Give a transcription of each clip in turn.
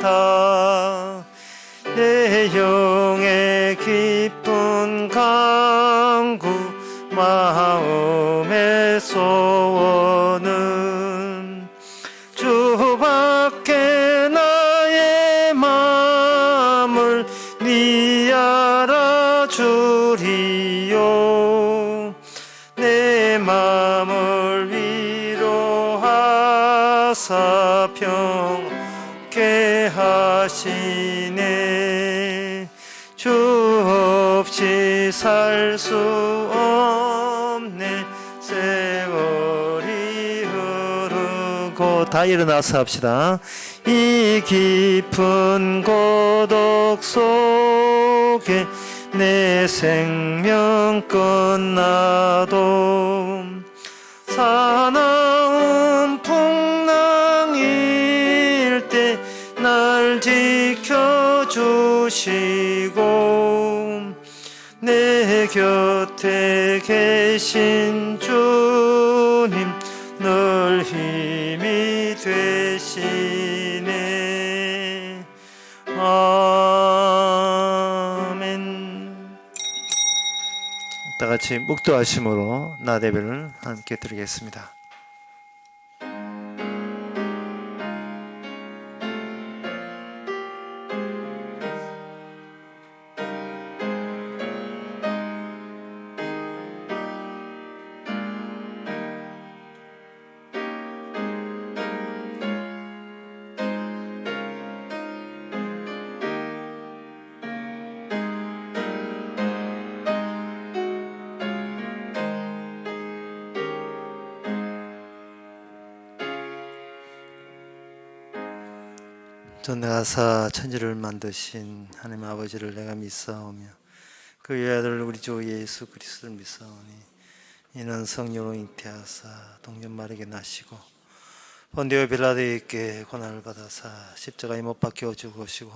같아 내 영의 깊은 간구 마음의 소원은 주밖에 나의 마음을 네 알아주리요 내 마음을 위로하사 평게 하시네 주 없이 살 수 없네 세월이 흐르고 다 일어나서 합시다. 이 깊은 고독 속에 내 생명 끝나도 사나운 풍랑일 때 날 지켜주시고 내 곁에 계신 주님 늘 힘이 되시네. 아멘. 다 같이 묵도하심으로 나대배를 함께 드리겠습니다. 전능하사 천지를 만드신 하나님 아버지를 내가 믿사오며 그 외아들 우리 주 예수 그리스도를 믿사오니 이는 성령으로 잉태하사 동전 마리게 나시고 본디오 빌라도에게 고난을 받아사 십자가에 못 박혀 죽으시고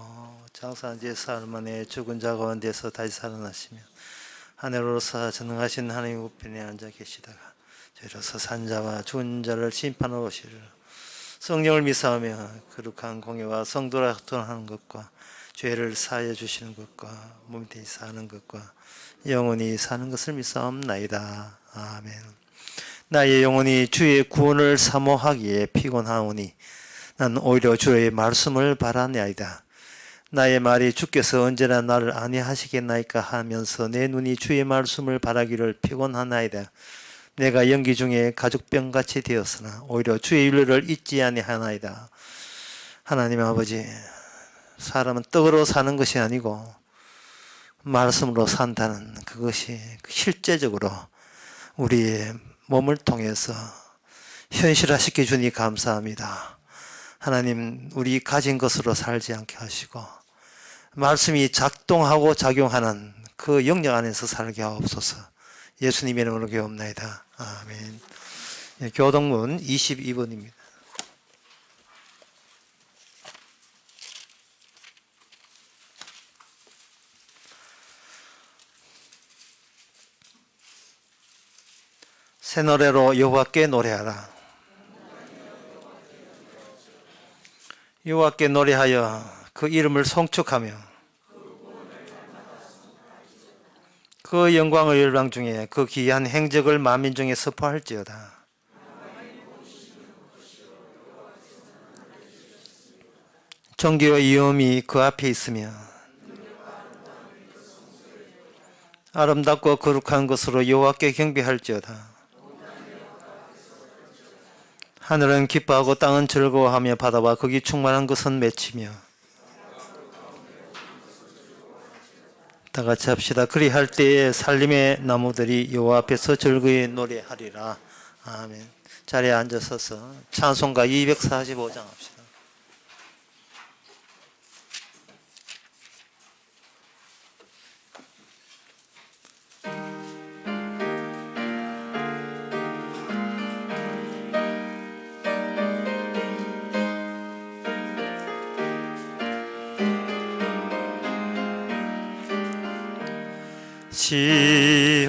장사한 지 사흘 만에 죽은 자 가운데서 다시 살아나시며 하늘로서 전능하신 하나님 우편에 앉아 계시다가 저희로서 산자와 죽은 자를 심판하러 오시리라. 성령을 믿사오며 거룩한 공예와 성도라 합동하는 것과 죄를 사하여 주시는 것과 몸이 되어 사는 것과 영원히 사는 것을 믿사옵나이다. 아멘. 나의 영혼이 주의 구원을 사모하기에 피곤하오니 난 오히려 주의 말씀을 바라나이다. 나의 말이 주께서 언제나 나를 안위하시겠나이까 하면서 내 눈이 주의 말씀을 바라기를 피곤하나이다. 내가 연기 중에 가죽병같이 되었으나 오히려 주의 윤례를 잊지 아니하나이다. 하나님 아버지, 사람은 떡으로 사는 것이 아니고 말씀으로 산다는 그것이 실제적으로 우리의 몸을 통해서 현실화시켜 주니 감사합니다. 하나님, 우리 가진 것으로 살지 않게 하시고 말씀이 작동하고 작용하는 그 영역 안에서 살게 하옵소서. 예수님의 이름으로 기도합나이다. 아멘. 교동문 22번입니다. 새 노래로 여호와께 노래하라. 여호와께 노래하여 그 이름을 송축하며 그 영광을 열방 중에 그 기이한 행적을 만민 중에 선포할지어다. 정기와 위엄이 그 앞에 있으며 아름답고 거룩한 것으로 여호와께 경배할지어다. 하늘은 기뻐하고 땅은 즐거워하며 바다와 거기 충만한 것은 맺히며. 다 같이 합시다. 그리할 때에 살림의 나무들이 여호와 앞에서 즐거이 노래하리라. 아멘. 자리에 앉아서서 찬송가 245장 합시다.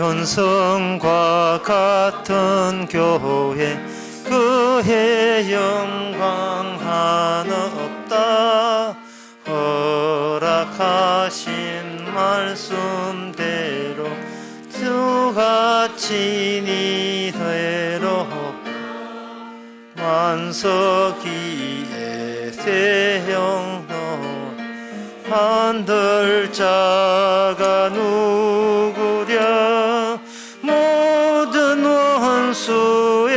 시온성과 같은 교회 그의 영광 하나 없다. 영노 한들자가 누구랴 모든 원수에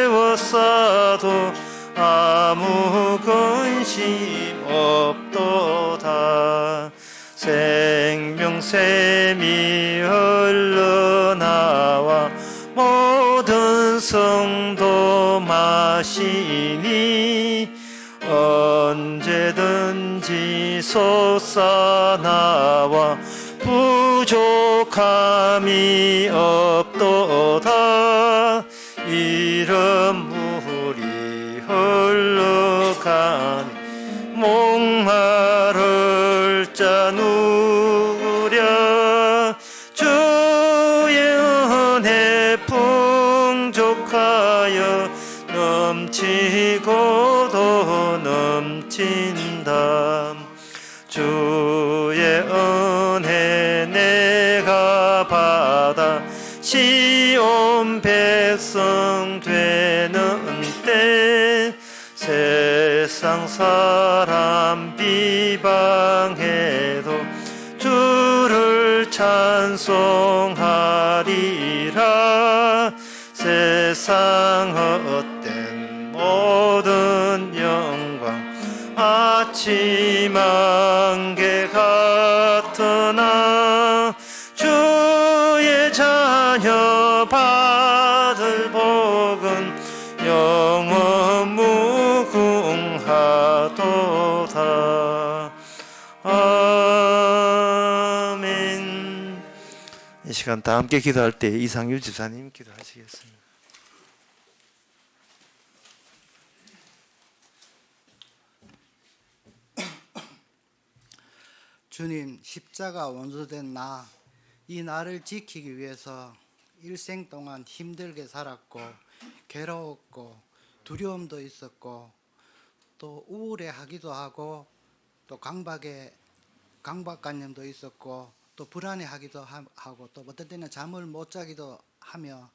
워싸도 아무 근심 없도다. 생명샘이 흘러나와 모든 성도 마시니 언제든지 솟아나와 부족함이 없도다. 이런 물이 흘러가니 목마를 자 누구랴 주의 은혜 풍족하여 넘치고도 넘친다. 주의 은혜 내가 받아 시온 백성 되는 때 세상 사람 비방해도 주를 찬송하리라. 세상 헛된 모든 영광 아침 안개 같으나 주의 자녀 받을 복은 영원 무궁하도다. 아멘. 이 시간 다 함께 기도할 때 이상율 집사님 기도하시겠습니다. 주님, 십자가 원수된 이 나를 지키기 위해서 일생 동안 힘들게 살았고 괴로웠고 두려움도 있었고 또 우울해하기도 하고 또 강박관념도 있었고 또 불안해하기도 하고 또 어떤 때는 잠을 못 자기도 하며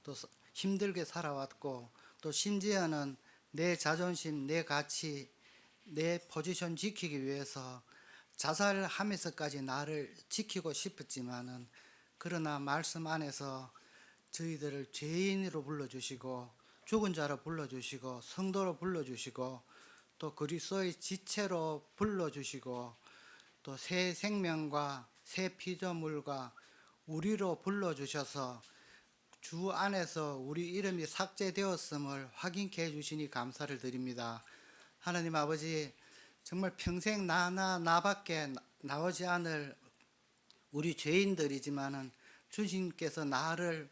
또 힘들게 살아왔고 또 심지어는 내 자존심, 내 가치, 내 포지션 지키기 위해서 자살하면서까지 나를 지키고 싶었지만은 그러나 말씀 안에서 저희들을 죄인으로 불러주시고 죽은 자로 불러주시고 성도로 불러주시고 또 그리스도의 지체로 불러주시고 또 새 생명과 새 피조물과 우리로 불러주셔서 주 안에서 우리 이름이 삭제되었음을 확인케 해주시니 감사를 드립니다. 하나님 아버지, 정말 평생 나밖에 나오지 않을 우리 죄인들이지만은 주님께서 나를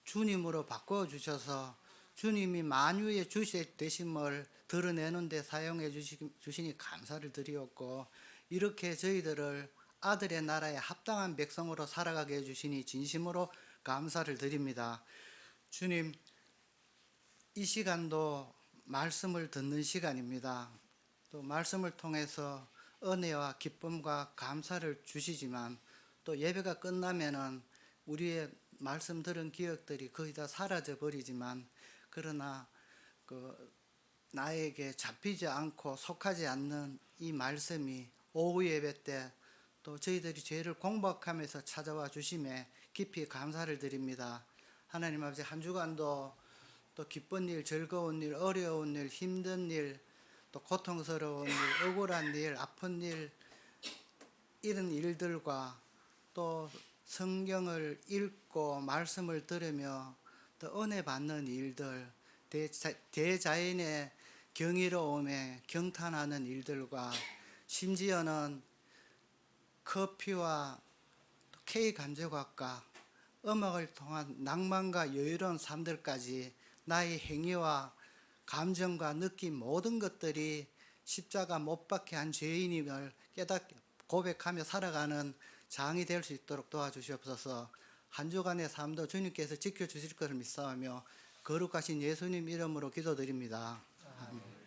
주님으로 바꿔주셔서 주님이 만유의 주시 되심을 드러내는 데 사용해 주시니 감사를 드리었고, 이렇게 저희들을 아들의 나라에 합당한 백성으로 살아가게 해주시니 진심으로 감사를 드립니다. 주님, 이 시간도 말씀을 듣는 시간입니다. 또 말씀을 통해서 은혜와 기쁨과 감사를 주시지만 또 예배가 끝나면은 우리의 말씀 들은 기억들이 거의 다 사라져 버리지만, 그러나 나에게 잡히지 않고 속하지 않는 이 말씀이 오후 예배 때 또 저희들이 죄를 공박하면서 찾아와 주심에 깊이 감사를 드립니다. 하나님 아버지, 한 주간도 또 기쁜 일, 즐거운 일, 어려운 일, 힘든 일, 또 고통스러운 일, 억울한 일, 아픈 일, 이런 일들과 또 성경을 읽고 말씀을 들으며 또 은혜 받는 일들, 대자연의 경이로움에 경탄하는 일들과 심지어는 커피와 케이크 한 조각과 음악을 통한 낭만과 여유로운 삶들까지 나의 행위와 감정과 느낌 모든 것들이 십자가 못 박혀 한 죄인임을 깨닫게 고백하며 살아가는 장이 될 수 있도록 도와주시옵소서. 한 주간의 삶도 주님께서 지켜주실 것을 믿사오며 거룩하신 예수님 이름으로 기도드립니다. 아멘.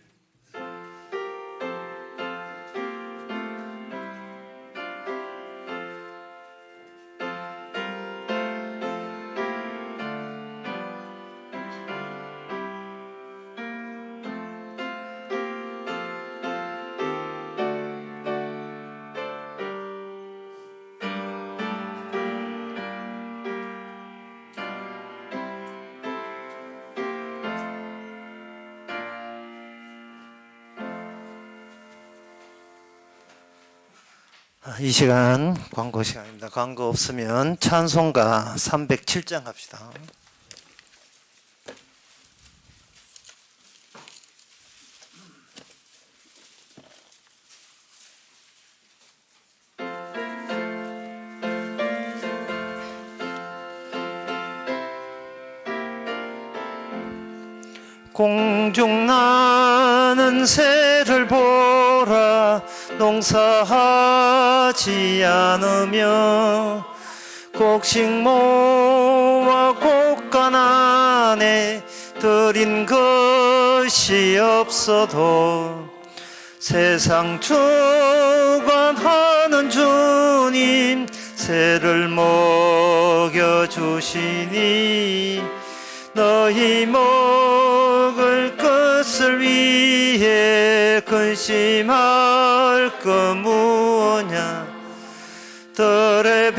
이 시간 광고 시간입니다. 광고 없으면 찬송가 307장 합시다. 공중 나는 새를 보라. 농사하지 않으며 곡식 모아 곡간 안에 들인 것이 없어도 세상 주관하는 주님 새를 먹여주시니 너희 먹을 것을 위해 근심할 것 무엇냐. 들의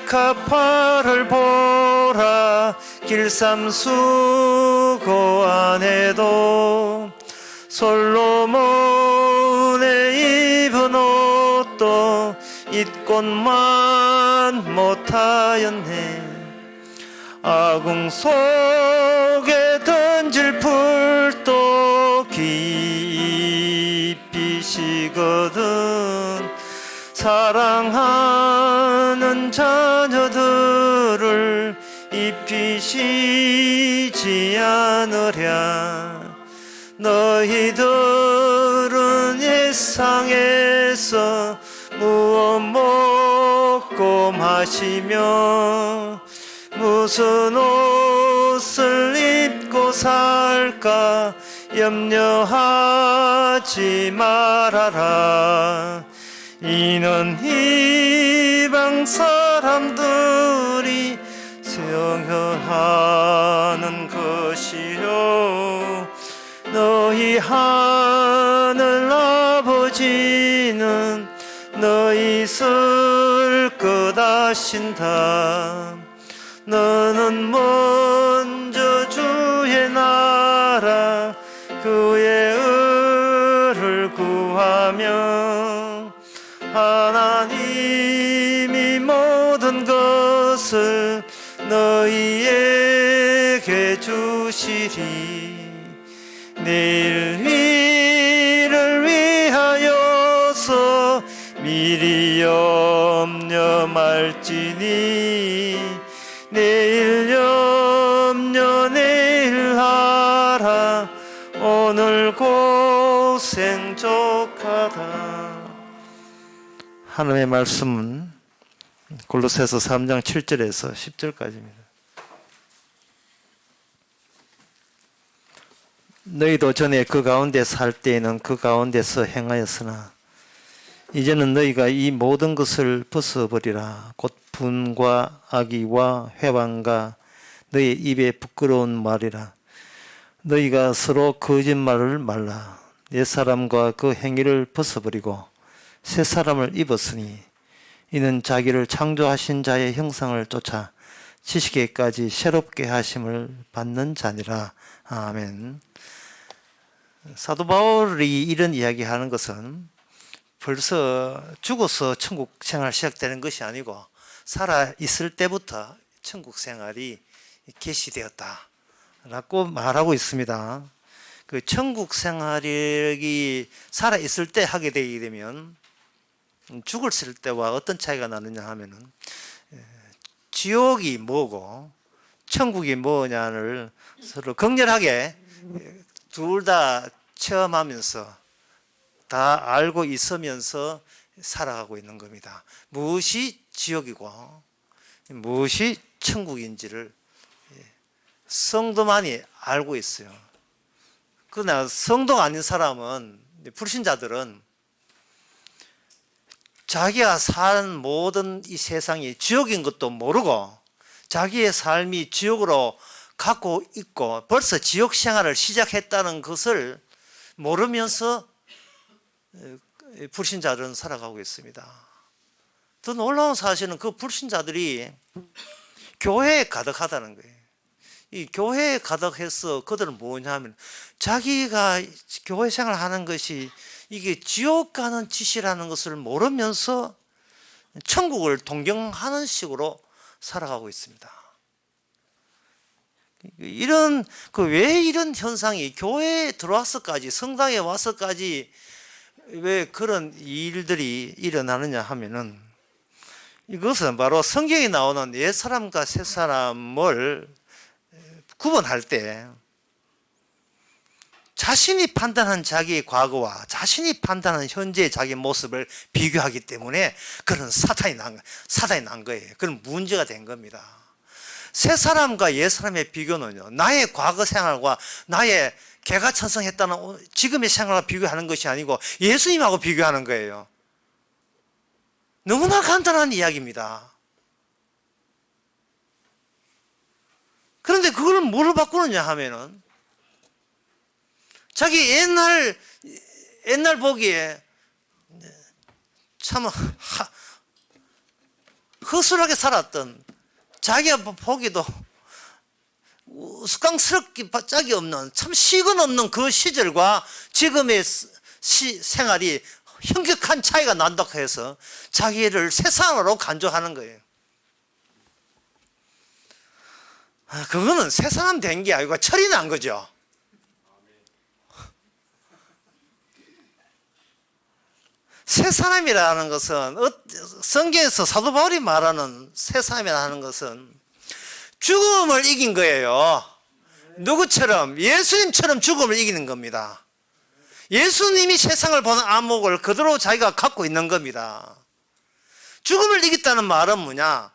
백합화를 보라. 길삼수고 안에도 솔로몬의 입은 옷도 입곤만 못하였네. 아궁 속에 던질 풀도 깊이 시거든. 사랑하는 자녀들을 입히시지 않으랴. 너희들은 예상에서 무엇 먹고 마시며 무슨 옷을 입고 살까 염려하지 말아라. 이는 이방 사람들이 성혈하는 것이요 너희 하늘 아버지는 너희 쓸 것 아신다. 너는 먼저 주의 나라 그의 의를 구하며 하나님이 모든 것을 너희에게 주시리. 내일 일을 위하여서 미리 염려 말지니 내일 염려 내일 하라. 오늘 고생 족하다. 하나님의 말씀은 골로새서 3장 7절에서 10절까지입니다. 너희도 전에 그 가운데 살 때에는 그 가운데서 행하였으나 이제는 너희가 이 모든 것을 벗어버리라. 곧 분과 악의와 회방과 너희 입에 부끄러운 말이라. 너희가 서로 거짓말을 말라. 옛사람과 그 행위를 벗어버리고 새 사람을 입었으니 이는 자기를 창조하신 자의 형상을 쫓아 지식에까지 새롭게 하심을 받는 자니라. 아멘. 사도 바울이 이런 이야기하는 것은 벌써 죽어서 천국 생활 시작되는 것이 아니고 살아 있을 때부터 천국 생활이 개시되었다라고 말하고 있습니다. 그 천국 생활이 살아 있을 때 하게 되게 되면 죽었을 때와 어떤 차이가 나느냐 하면은 지옥이 뭐고 천국이 뭐냐를 서로 극렬하게 둘 다 체험하면서 다 알고 있으면서 살아가고 있는 겁니다. 무엇이 지옥이고 무엇이 천국인지를 성도만이 알고 있어요. 그러나 성도가 아닌 사람은, 불신자들은 자기가 산 모든 이 세상이 지옥인 것도 모르고 자기의 삶이 지옥으로 갖고 있고 벌써 지옥 생활을 시작했다는 것을 모르면서 불신자들은 살아가고 있습니다. 더 놀라운 사실은 그 불신자들이 교회에 가득하다는 거예요. 이 교회에 가득해서 그들은 뭐냐 하면 자기가 교회 생활하는 것이 이게 지옥 가는 짓이라는 것을 모르면서 천국을 동경하는 식으로 살아가고 있습니다. 이런 왜 이런 현상이 교회에 들어와서까지, 성당에 와서까지 왜 그런 일들이 일어나느냐 하면은, 이것은 바로 성경에 나오는 옛 사람과 새 사람을 구분할 때 자신이 판단한 자기의 과거와 자신이 판단한 현재의 자기 모습을 비교하기 때문에 그런 사탄이 난 거예요. 그런 문제가 된 겁니다. 새 사람과 옛 사람의 비교는요, 나의 과거 생활과 나의 개가천선했다는 지금의 생활과 비교하는 것이 아니고 예수님하고 비교하는 거예요. 너무나 간단한 이야기입니다. 그런데 그걸 뭐로 바꾸느냐 하면은, 자기 옛날 보기에 참 허술하게 살았던, 자기가 보기도 우스꽝스럽게 짝이 없는, 참 식은 없는 그 시절과 지금의 생활이 현격한 차이가 난다고 해서 자기를 새 사람으로 간주하는 거예요. 그거는 새 사람 된 게 아니고 철이 난 거죠. 새 사람이라는 것은, 성경에서 사도 바울이 말하는 새 사람이라는 것은 죽음을 이긴 거예요. 누구처럼? 예수님처럼 죽음을 이기는 겁니다. 예수님이 세상을 보는 안목을 그대로 자기가 갖고 있는 겁니다. 죽음을 이겼다는 말은 뭐냐?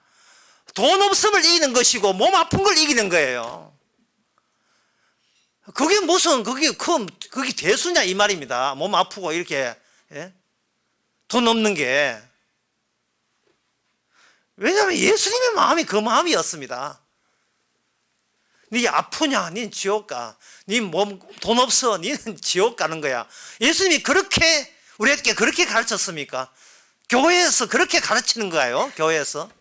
돈 없음을 이기는 것이고 몸 아픈 걸 이기는 거예요. 그게 무슨, 그게 대수냐 이 말입니다. 몸 아프고 이렇게, 예? 돈 없는 게. 왜냐하면 예수님의 마음이 그 마음이었습니다. 네 아프냐? 네 지옥 가. 네 몸 돈 없어. 네는 지옥 가는 거야. 예수님이 그렇게 우리에게 그렇게 가르쳤습니까? 교회에서 그렇게 가르치는 거예요. 교회에서.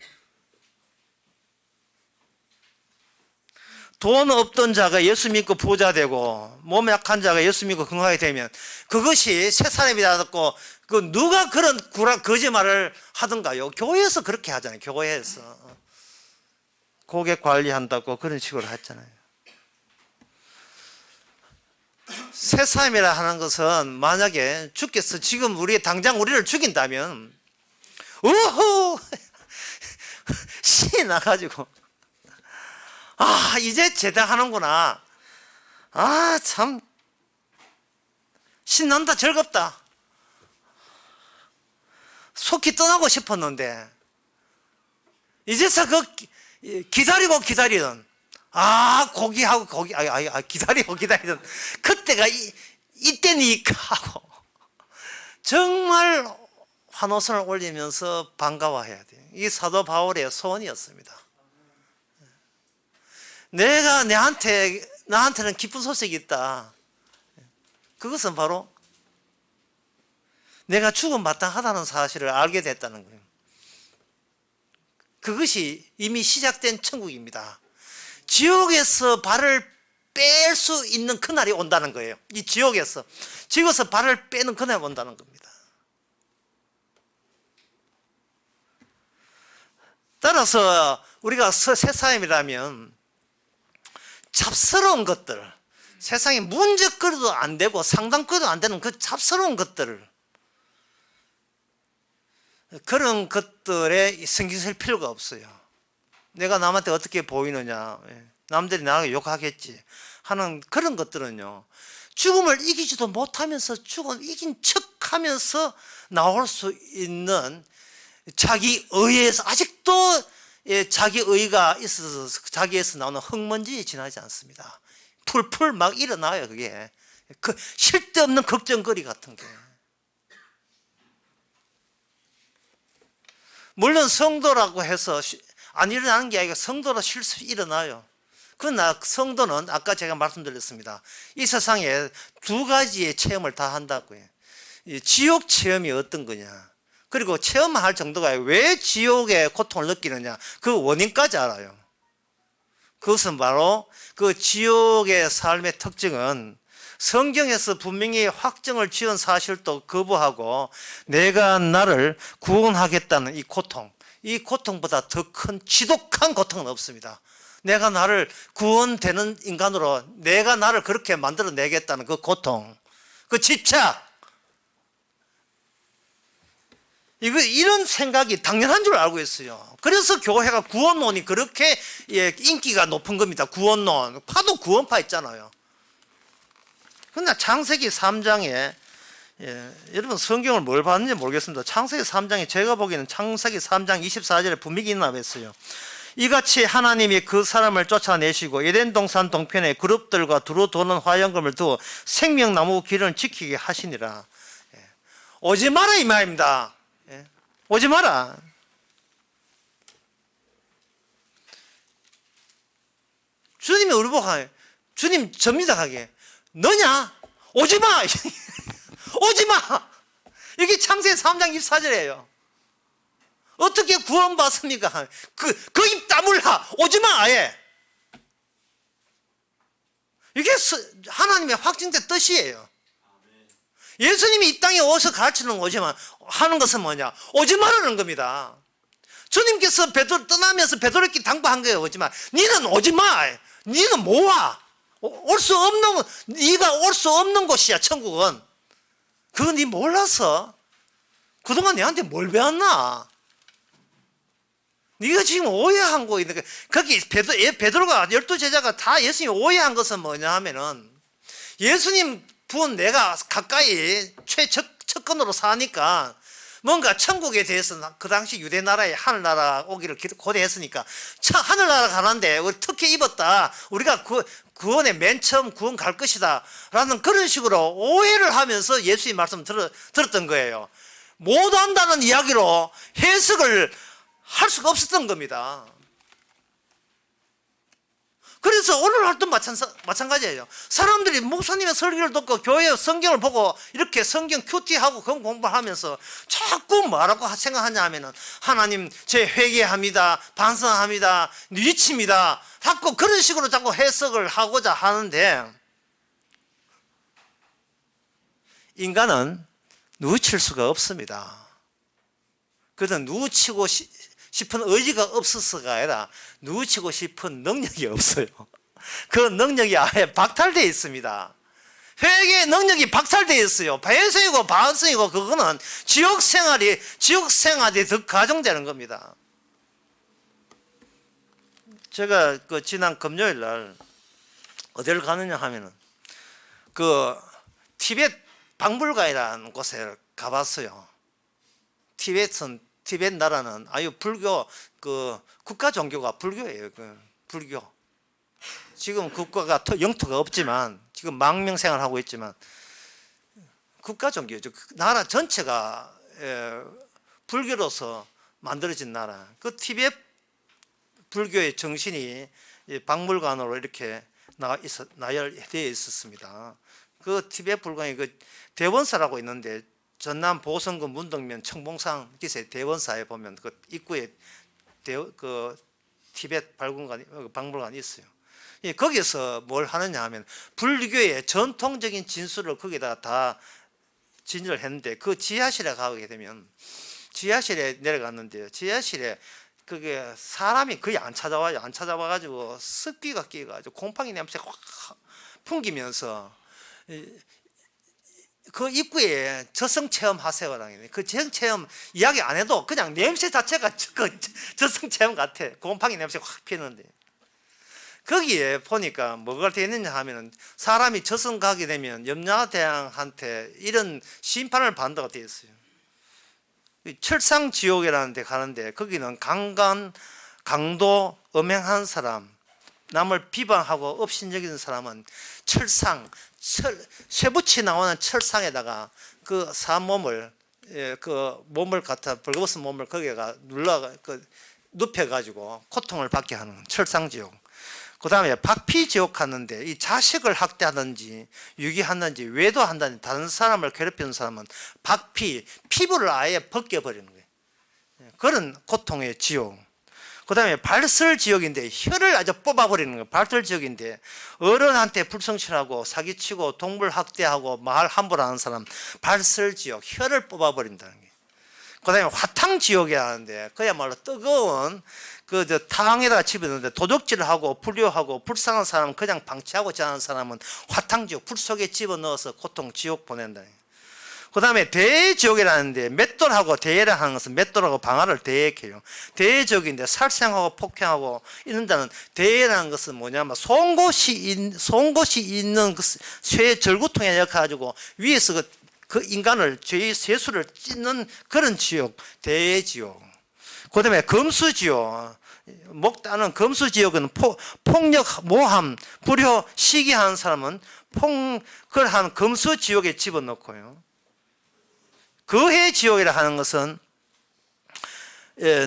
돈 없던 자가 예수 믿고 부자 되고 몸 약한 자가 예수 믿고 건강하게 되면 그것이 새 사람이라고, 누가 그런 거짓말을 하던가요? 교회에서 그렇게 하잖아요. 교회에서 고객 관리한다고 그런 식으로 했잖아요. 새 사람이라 하는 것은 만약에 주께서 지금 당장 우리를 죽인다면 우후 신이 나가지고 이제 제대하는구나, 참 신난다, 즐겁다, 속히 떠나고 싶었는데 이제서 기다리고 기다리던, 기다리고 기다리던 그때가 이때니까 하고 정말 환호성을 올리면서 반가워해야 돼요. 이게 사도 바울의 소원이었습니다. 나한테는 기쁜 소식이 있다. 그것은 바로 내가 죽음 마땅하다는 사실을 알게 됐다는 거예요. 그것이 이미 시작된 천국입니다. 지옥에서 발을 뺄 수 있는 그날이 온다는 거예요. 이 지옥에서 발을 빼는 그날이 온다는 겁니다. 따라서 우리가 새 사람이라면 잡스러운 것들, 세상에 문제거리도 안 되고 상담거리도 안 되는 그 잡스러운 것들을, 그런 것들에 신경 쓸 필요가 없어요. 내가 남한테 어떻게 보이느냐, 남들이 나를 욕하겠지 하는 그런 것들은요, 죽음을 이기지도 못하면서 죽음 이긴 척하면서 나올 수 있는 자기 의에서, 아직도 자기 의가 있어서 자기에서 나오는 흙먼지에 지나지 않습니다. 풀풀 막 일어나요. 그게 그 쓸데없는 걱정거리 같은 게. 물론 성도라고 해서 안 일어나는 게 아니라 성도라 실수 일어나요. 그러나 성도는 아까 제가 말씀드렸습니다. 이 세상에 두 가지의 체험을 다 한다고요. 지옥 체험이 어떤 거냐, 그리고 체험할 정도가 왜 지옥의 고통을 느끼느냐, 그 원인까지 알아요. 그것은 바로 그 지옥의 삶의 특징은 성경에서 분명히 확정을 지은 사실도 거부하고 내가 나를 구원하겠다는 이 고통보다 더 큰 지독한 고통은 없습니다. 내가 나를 구원되는 인간으로 내가 나를 그렇게 만들어내겠다는 그 고통, 그 집착, 이런 생각이 당연한 줄 알고 있어요. 그래서 교회가 구원론이 그렇게 인기가 높은 겁니다. 구원론. 파도 구원파 있잖아요. 그러나 창세기 3장에 여러분 성경을 뭘 봤는지 모르겠습니다. 창세기 3장에 제가 보기에는 창세기 3장 24절에 분명히 나왔어요. 이같이 하나님이 그 사람을 쫓아내시고 에덴 동산 동편에 그룹들과 두루 도는 화영금을 두어 생명나무 길을 지키게 하시니라. 오지 마라 이 말입니다. 오지 마라. 주님이 우리 보고 주님 접니다 하게 너냐? 오지 마. 오지 마. 이게 창세기 3장 24절이에요. 어떻게 구원받습니까? 그 입 다물라. 오지 마 아예. 이게 하나님의 확증된 뜻이에요. 예수님이 이 땅에 오서 가르치는 오지만 하는 것은 뭐냐? 오지 말라는 겁니다. 주님께서 베드로 떠나면서 베드로에게 당부한 거예요. 오지마. 니는 오지 마. 니는 뭐 와? 네가 올 수 없는 곳이야. 천국은. 그거 니 몰랐어? 그동안 내한테 뭘 배웠나? 네가 지금 오해한 거 있는 거기 베드로가 12제자가 다 예수님 오해한 것은 뭐냐 하면은 예수님 분 내가 가까이 최측근으로 사니까 뭔가 천국에 대해서 그 당시 유대 나라에 하늘나라 오기를 고대했으니까 하늘나라 가는데 우리 특혜 입었다. 우리가 구원에 맨 처음 구원 갈 것이다. 라는 그런 식으로 오해를 하면서 예수님 말씀 들었던 거예요. 못 안다는 이야기로 해석을 할 수가 없었던 겁니다. 그래서 오늘 날도 마찬가지예요. 사람들이 목사님의 설교를 듣고 교회 성경을 보고 이렇게 성경 큐티하고 그런 공부를 하면서 자꾸 뭐라고 생각하냐 하면은 하나님 제 회개합니다. 반성합니다. 뉘칩니다. 자꾸 그런 식으로 자꾸 해석을 하고자 하는데 인간은 뉘칠 수가 없습니다. 그래서 뉘치고 싶은 의지가 없어서가 아니라 뉘우치고 싶은 능력이 없어요. 그 능력이 아예 박탈되어 있습니다. 회개의 능력이 박탈되어 있어요. 배수이고 반성이고 그거는 지옥 생활이 더 가중되는 겁니다. 제가 지난 금요일 날 어디를 가느냐 하면은 티벳 박물관이라는 곳에 가봤어요. 티벳 나라는 아유 불교 국가 종교가 불교예요. 불교. 지금 국가가 영토가 없지만 지금 망명생활 하고 있지만 국가 종교죠. 나라 전체가 불교로서 만들어진 나라. 그 티벳 불교의 정신이 박물관으로 이렇게 나열되어 있었습니다. 그 티벳 불관이 대원사라고 있는데 전남 보성군 문덕면 청봉산 기세 대원사에 보면 그 입구에 티벳 박물관이 있어요. 거기서 뭘 하느냐 하면 불교의 전통적인 진술을 거기다 다 진열을 했는데 그 지하실에 가게 되면 지하실에 내려갔는데요. 지하실에 그게 사람이 거의 안 찾아와요. 안 찾아와가지고 습기가 끼가지고 곰팡이 냄새 확 풍기면서 그 입구에 저승 체험 하세요라는 그 저승 체험 이야기 안 해도 그냥 냄새 자체가 저승 체험 같아. 곰팡이 냄새 확 피는데 거기에 보니까 뭐가 되어 있느냐 하면은 사람이 저승 가게 되면 염라대왕한테 이런 심판을 받는다고 되어 있어요. 철상지옥이라는 데 가는데 거기는 강도 음행한 사람, 남을 비방하고 업신여기는 사람은 쇠붙이 나오는 철상에다가 그 사몸을 몸을 갖다 벌거벗은 몸을 거기가 눕혀가지고 고통을 받게 하는 철상지옥. 그 다음에 박피지옥 갔는데 이 자식을 학대하든지 유기하든지 외도한다든지 다른 사람을 괴롭히는 사람은 피부를 아예 벗겨버리는 거예요. 그런 고통의 지옥. 그 다음에 발설지옥인데 혀를 아주 뽑아버리는 거예요. 발설지옥인데 어른한테 불성실하고 사기치고 동물 학대하고 말 함부로 하는 사람 발설지옥, 혀를 뽑아버린다는 거예요. 그 다음에 화탕지옥이 하는데 그야말로 뜨거운 탕에다가 집어넣는데 도둑질을 하고 불효하고 불쌍한 사람은 그냥 방치하고 자는 사람은 화탕지옥, 불 속에 집어넣어서 고통 지옥 보낸다. 그 다음에 대지옥이라는데 맷돌하고 대예를 하는 것은 맷돌하고 방아를 대예해요. 대지옥인데 살생하고 폭행하고 이런다는 대예라는 것은 뭐냐면 송곳이 있는 그 쇠 절구통에 넣어가지고 위에서 그 인간을 죄의 세수를 찢는 그런 지옥, 대지옥. 그 다음에 금수지옥. 목 따는 금수지옥은 폭력, 모함, 불효, 시기하는 사람은 그걸 한 금수지옥에 집어넣고요. 거해지옥이라 하는 것은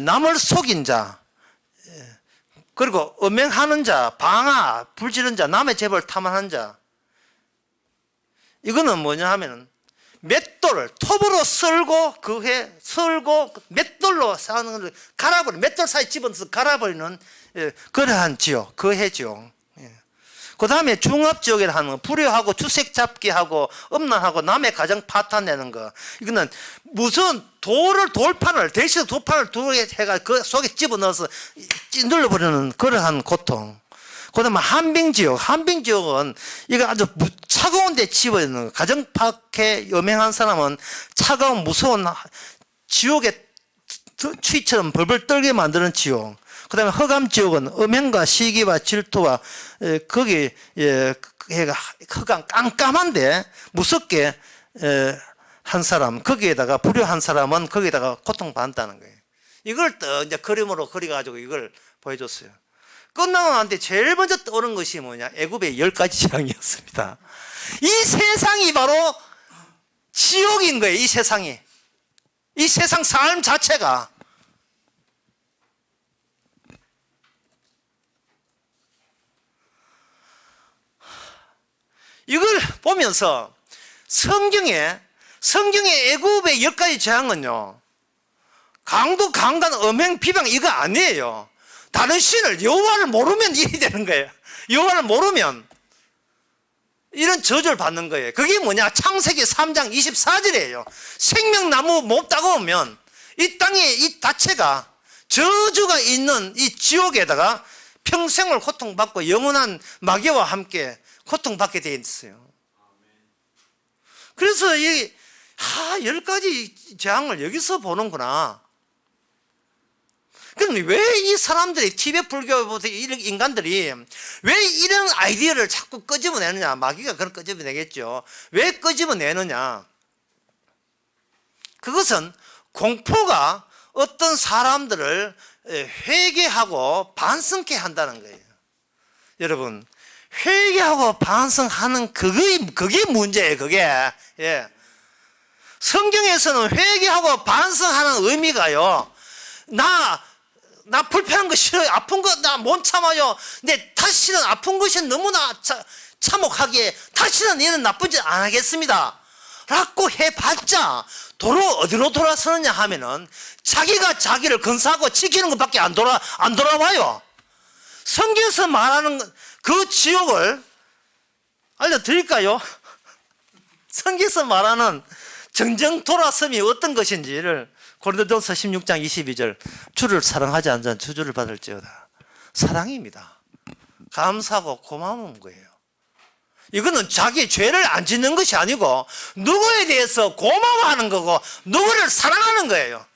남을 속인 자, 그리고 음행하는 자, 방아, 불지른 자, 남의 재벌 탐하는 자. 이거는 뭐냐 하면은 맷돌을 톱으로 썰고 맷돌로 싸우는 걸 갈아버리는, 맷돌 사이 집어넣어서 갈아버리는 그러한 지옥, 거해지옥. 그 다음에 중압지옥이라 하는 거, 불효하고 주색 잡기하고 음란하고 남의 가정 파탄내는 거. 이거는 무슨 돌판을 대신 돌판을 해가 그 속에 집어넣어서 찐들러버리는 그러한 고통. 그 다음에 한빙지옥은 이거 아주 차가운 데 집어넣는 거. 가정 파괴 음행한 사람은 차가운 무서운 지옥의 추위처럼 벌벌 떨게 만드는 지옥. 그 다음에 허감지옥은 음행과 시기와 질투와 거기 허감 깜깜한데 무섭게 한 사람, 거기에다가 불효한 사람은 거기에다가 고통받는다는 거예요. 이걸 또 이제 그림으로 그려가지고 이걸 보여줬어요. 끝나고 나는데 제일 먼저 떠오른 것이 뭐냐? 애굽의 10가지 재앙이었습니다. 이 세상이 바로 지옥인 거예요. 이 세상이. 이 세상 삶 자체가. 이걸 보면서 성경에 애굽의 10가지 재앙은요, 강도 강간 음행 비방 이거 아니에요. 다른 신을 여호와를 모르면 일이 되는 거예요. 여호와를 모르면 이런 저주를 받는 거예요. 그게 뭐냐? 창세기 3장 24절이에요. 생명나무 못 따가우면 이 땅에 이 자체가 저주가 있는 이 지옥에다가 평생을 고통받고 영원한 마귀와 함께 고통받게 되어 있어요. 그래서 이 10가지 재앙을 여기서 보는구나. 그럼 왜 이 사람들이 티베트 불교 이런 인간들이 왜 이런 아이디어를 자꾸 끄집어내느냐? 마귀가 그런 끄집어내겠죠. 왜 끄집어내느냐? 그것은 공포가 어떤 사람들을 회개하고 반성케 한다는 거예요. 여러분, 회개하고 반성하는 그게 문제예요. 그게. 예. 성경에서는 회개하고 반성하는 의미가요, 나 불편한 거 싫어요. 아픈 거 나 못 참아요. 근데 다시는 아픈 것이 너무나 참혹하기에 다시는 이런 나쁜 짓 안 하겠습니다 라고 해봤자 어디로 돌아서느냐 하면은 자기가 자기를 건사하고 지키는 것밖에 안 돌아와요. 성경에서 말하는 그 지옥을 알려드릴까요? 성경에서 말하는 정정 돌아섬이 어떤 것인지를 고린도전서 16장 22절, 주를 사랑하지 않는 자는 저주를 받을지어다. 사랑입니다. 감사하고 고마운 거예요. 이거는 자기 죄를 안 짓는 것이 아니고 누구에 대해서 고마워하는 거고 누구를 사랑하는 거예요.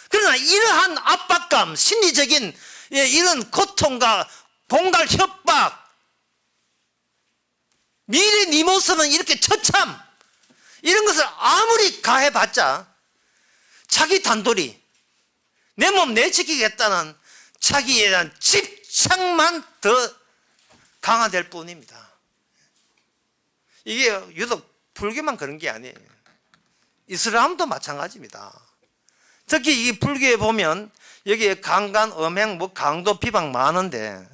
그러나 이러한 압박감, 심리적인 이런 고통과 공갈 협박, 미래 네 모습은 이렇게 처참, 이런 것을 아무리 가해봤자 자기 단돌이 내 몸 내 지키겠다는 자기에 대한 집착만 더 강화될 뿐입니다. 이게 유독 불교만 그런 게 아니에요. 이슬람도 마찬가지입니다. 특히 이 불교에 보면 여기에 강간, 음행, 강도, 비방 많은데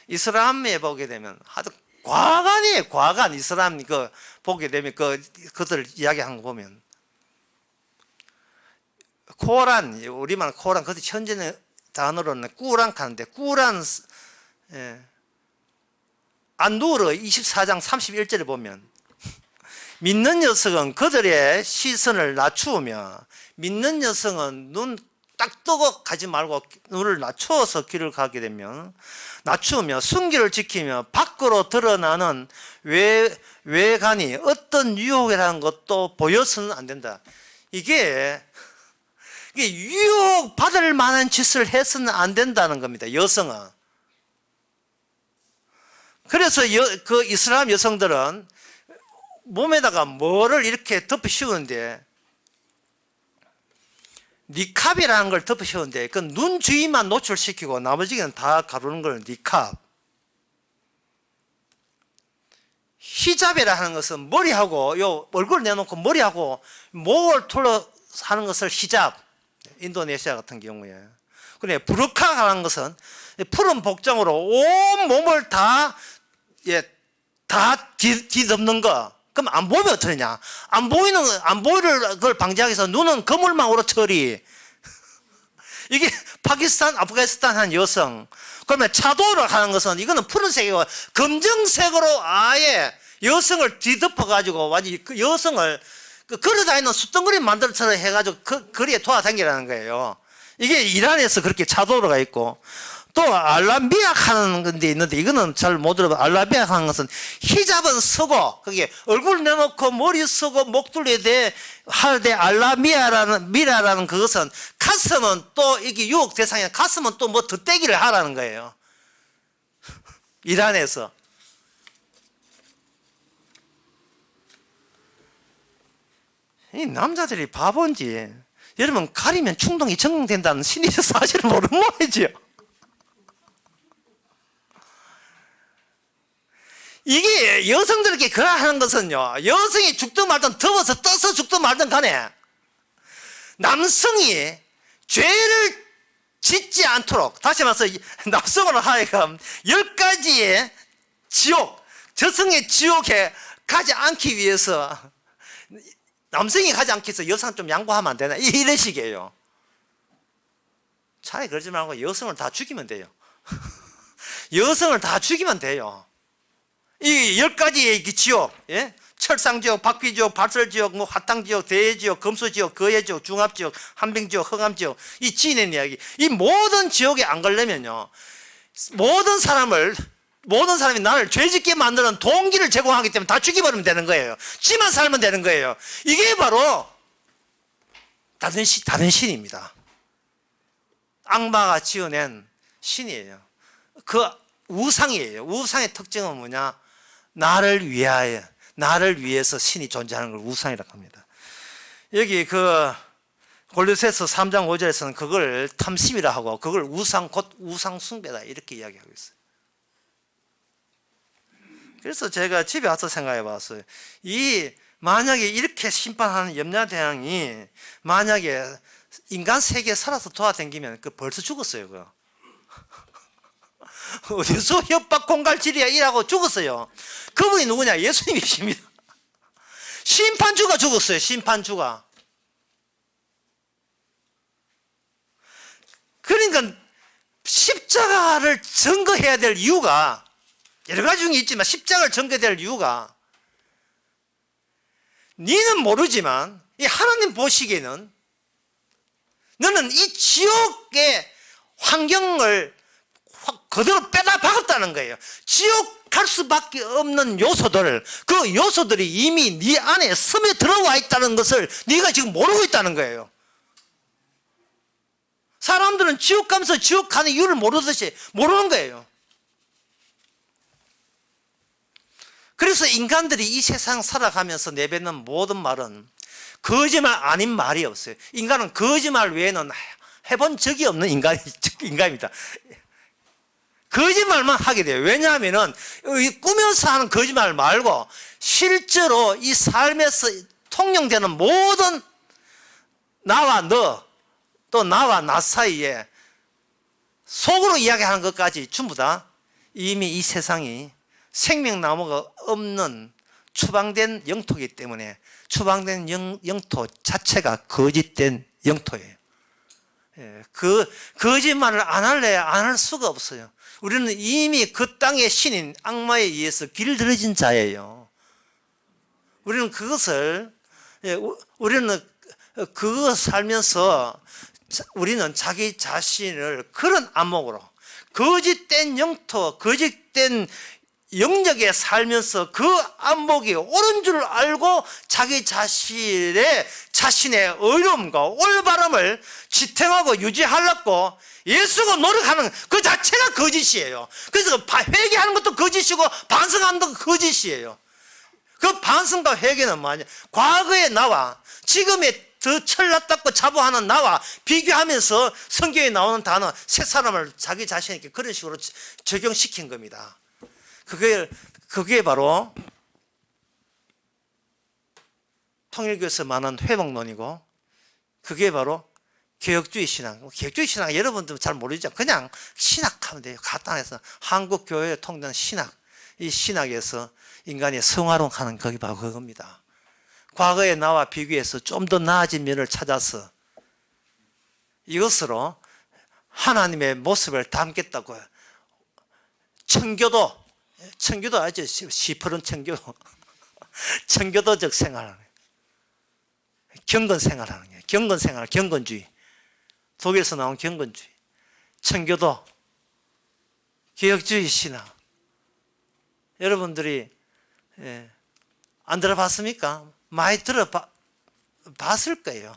이슬람에 보게 되면 하도 과간이에요. 과간. 이슬람 보게 되면 그들 이야기한 거 보면 코란, 우리만 코란, 그것도 단어로는 꾸란카인데 꾸란 안-누르 24장 31절에 보면 믿는 여성은 그들의 시선을 낮추며 믿는 여성은 눈 딱 뜨고 가지 말고 눈을 낮추어서 길을 가게 되면 낮추며 순결을 지키며 밖으로 드러나는 외관이 어떤 유혹이라는 것도 보여서는 안 된다. 이게 유혹 받을 만한 짓을 해서는 안 된다는 겁니다. 여성은. 그래서 그 이슬람 여성들은 몸에다가 뭐를 이렇게 덮어 씌우는데 니캅이라는 걸 덮어 씌우는데 그 눈 주위만 노출시키고 나머지는 다 가르는 걸 니캅. 히잡이라 하는 것은 머리하고 요 얼굴을 내놓고 머리하고 목을 둘러 하는 것을 히잡. 인도네시아 같은 경우에. 그래 부르카라는 것은 푸른 복장으로 온 몸을 다 뒤덮는 거. 그럼 안 보이면 어떠냐? 안 보이는 걸 방지하기 위해서 눈은 거물망으로 처리. 이게 파키스탄, 아프가니스탄 한 여성. 그러면 차도를 하는 것은 이거는 푸른색이고 검정색으로 아예 여성을 뒤덮어가지고 완전히 그 여성을 걸어다니는 숫덩거리 만들어서 해가지고 거리에 돌아다니라는 거예요. 이게 이란에서 그렇게 차도로가 있고 또 알라비악 하는 건데 있는데 이거는 잘 못 들어봐. 알라비악 하는 것은 히잡은 쓰고 그게 얼굴 내놓고 머리 쓰고 목 둘러대 할때 미라라는 그것은 가슴은 또 이게 유혹 대상이야. 가슴은 또 뭐 덧대기를 하라는 거예요. 이란에서. 이 남자들이 바본지 여러분 가리면 충동이 적응된다는 심리적 사실을 모르는 말이지요. 이게 여성들에게 그러하는 것은요, 여성이 죽든 말든 더워서 떠서 죽든 말든 간에 남성이 죄를 짓지 않도록, 다시 말해서 남성으로 하여금 10가지의 지옥, 저성의 지옥에 가지 않기 위해서 남성이 가지 않기 위해서 여성은 좀 양보하면 안 되나? 이런 식이에요. 차라리 그러지 말고 여성을 다 죽이면 돼요. 여성을 다 죽이면 돼요. 이 10가지의 지옥, 예? 철상지옥, 박비지옥, 발설지옥, 뭐 화탕지옥, 대예지옥, 금수지옥, 거예지옥, 중합지옥, 한빙지옥, 허감지옥, 이 지인의 이야기, 이 모든 지옥에 안 걸려면요, 모든 사람이 나를 죄짓게 만드는 동기를 제공하기 때문에 다 죽여버리면 되는 거예요. 지만 살면 되는 거예요. 이게 바로 다른 신입니다. 악마가 지어낸 신이에요. 그 우상이에요. 우상의 특징은 뭐냐? 나를 위해서 신이 존재하는 걸 우상이라고 합니다. 여기 골로새서 3장 5절에서는 그걸 탐심이라 하고 그걸 곧 우상 숭배다 이렇게 이야기하고 있어요. 그래서 제가 집에 와서 생각해 봤어요. 만약에 이렇게 심판하는 염라대왕이 만약에 인간 세계에 살아서 돌아다니면 벌써 죽었어요. 그거. 어디서 협박 공갈질이야 이라고 죽었어요. 그분이 누구냐? 예수님이십니다. 심판주가 죽었어요. 심판주가. 그러니까 십자가를 증거해야 될 이유가 여러 가지 중에 있지만 십자가를 증거해야 될 이유가 니는 모르지만 이 하나님 보시기에는 너는 이 지옥의 환경을 그대로 빼다 박았다는 거예요. 지옥 갈 수밖에 없는 요소들, 그 요소들이 이미 네 안에 스며 들어와 있다는 것을 네가 지금 모르고 있다는 거예요. 사람들은 지옥 가면서 지옥 가는 이유를 모르듯이 모르는 거예요. 그래서 인간들이 이 세상 살아가면서 내뱉는 모든 말은 거짓말 아닌 말이 없어요. 인간은 거짓말 외에는 해본 적이 없는 인간입니다. 거짓말만 하게 돼요. 왜냐하면은 꾸며서 하는 거짓말 말고 실제로 이 삶에서 통용되는 모든 나와 너 또 나와 나 사이에 속으로 이야기하는 것까지 전부 다 이미 이 세상이 생명나무가 없는 추방된 영토이기 때문에 추방된 영토 자체가 거짓된 영토예요. 그 거짓말을 안 할래 안 할 수가 없어요. 우리는 이미 그 땅의 신인 악마에 의해서 길들여진 자예요. 우리는 그것을 우리는 그거 살면서 우리는 자기 자신을 그런 안목으로 거짓된 영토, 거짓된 영역에 살면서 그 안목이 옳은 줄 알고 자기 자신의 의로움과 올바름을 지탱하고 유지하려고 예수가 노력하는 그 자체가 거짓이에요. 그래서 회개하는 것도 거짓이고 반성하는 것도 거짓이에요. 그 반성과 회개는 뭐냐? 과거의 나와 지금의 더 철났다고 자부하는 나와 비교하면서 성경에 나오는 단어 새 사람을 자기 자신에게 그런 식으로 적용시킨 겁니다. 그게 바로 통일교에서 말하는 회복론이고, 그게 바로 개혁주의 신앙. 개혁주의 신앙 여러분도 잘 모르죠. 그냥 신학하면 돼요. 간단해서 한국 교회에 통된 신학. 이 신학에서 인간이 성화론하는 그게 바로 그겁니다. 과거의 나와 비교해서 좀 더 나아진 면을 찾아서 이것으로 하나님의 모습을 담겠다고요. 청교도 아주 시퍼런 청교도, 청교도적 생활하는 거예요. 경건 생활하는 거예요. 경건 생활, 경건주의. 독일에서 나온 경건주의. 청교도, 개혁주의 신앙. 여러분들이 안 들어봤습니까? 많이 들어봤을 거예요.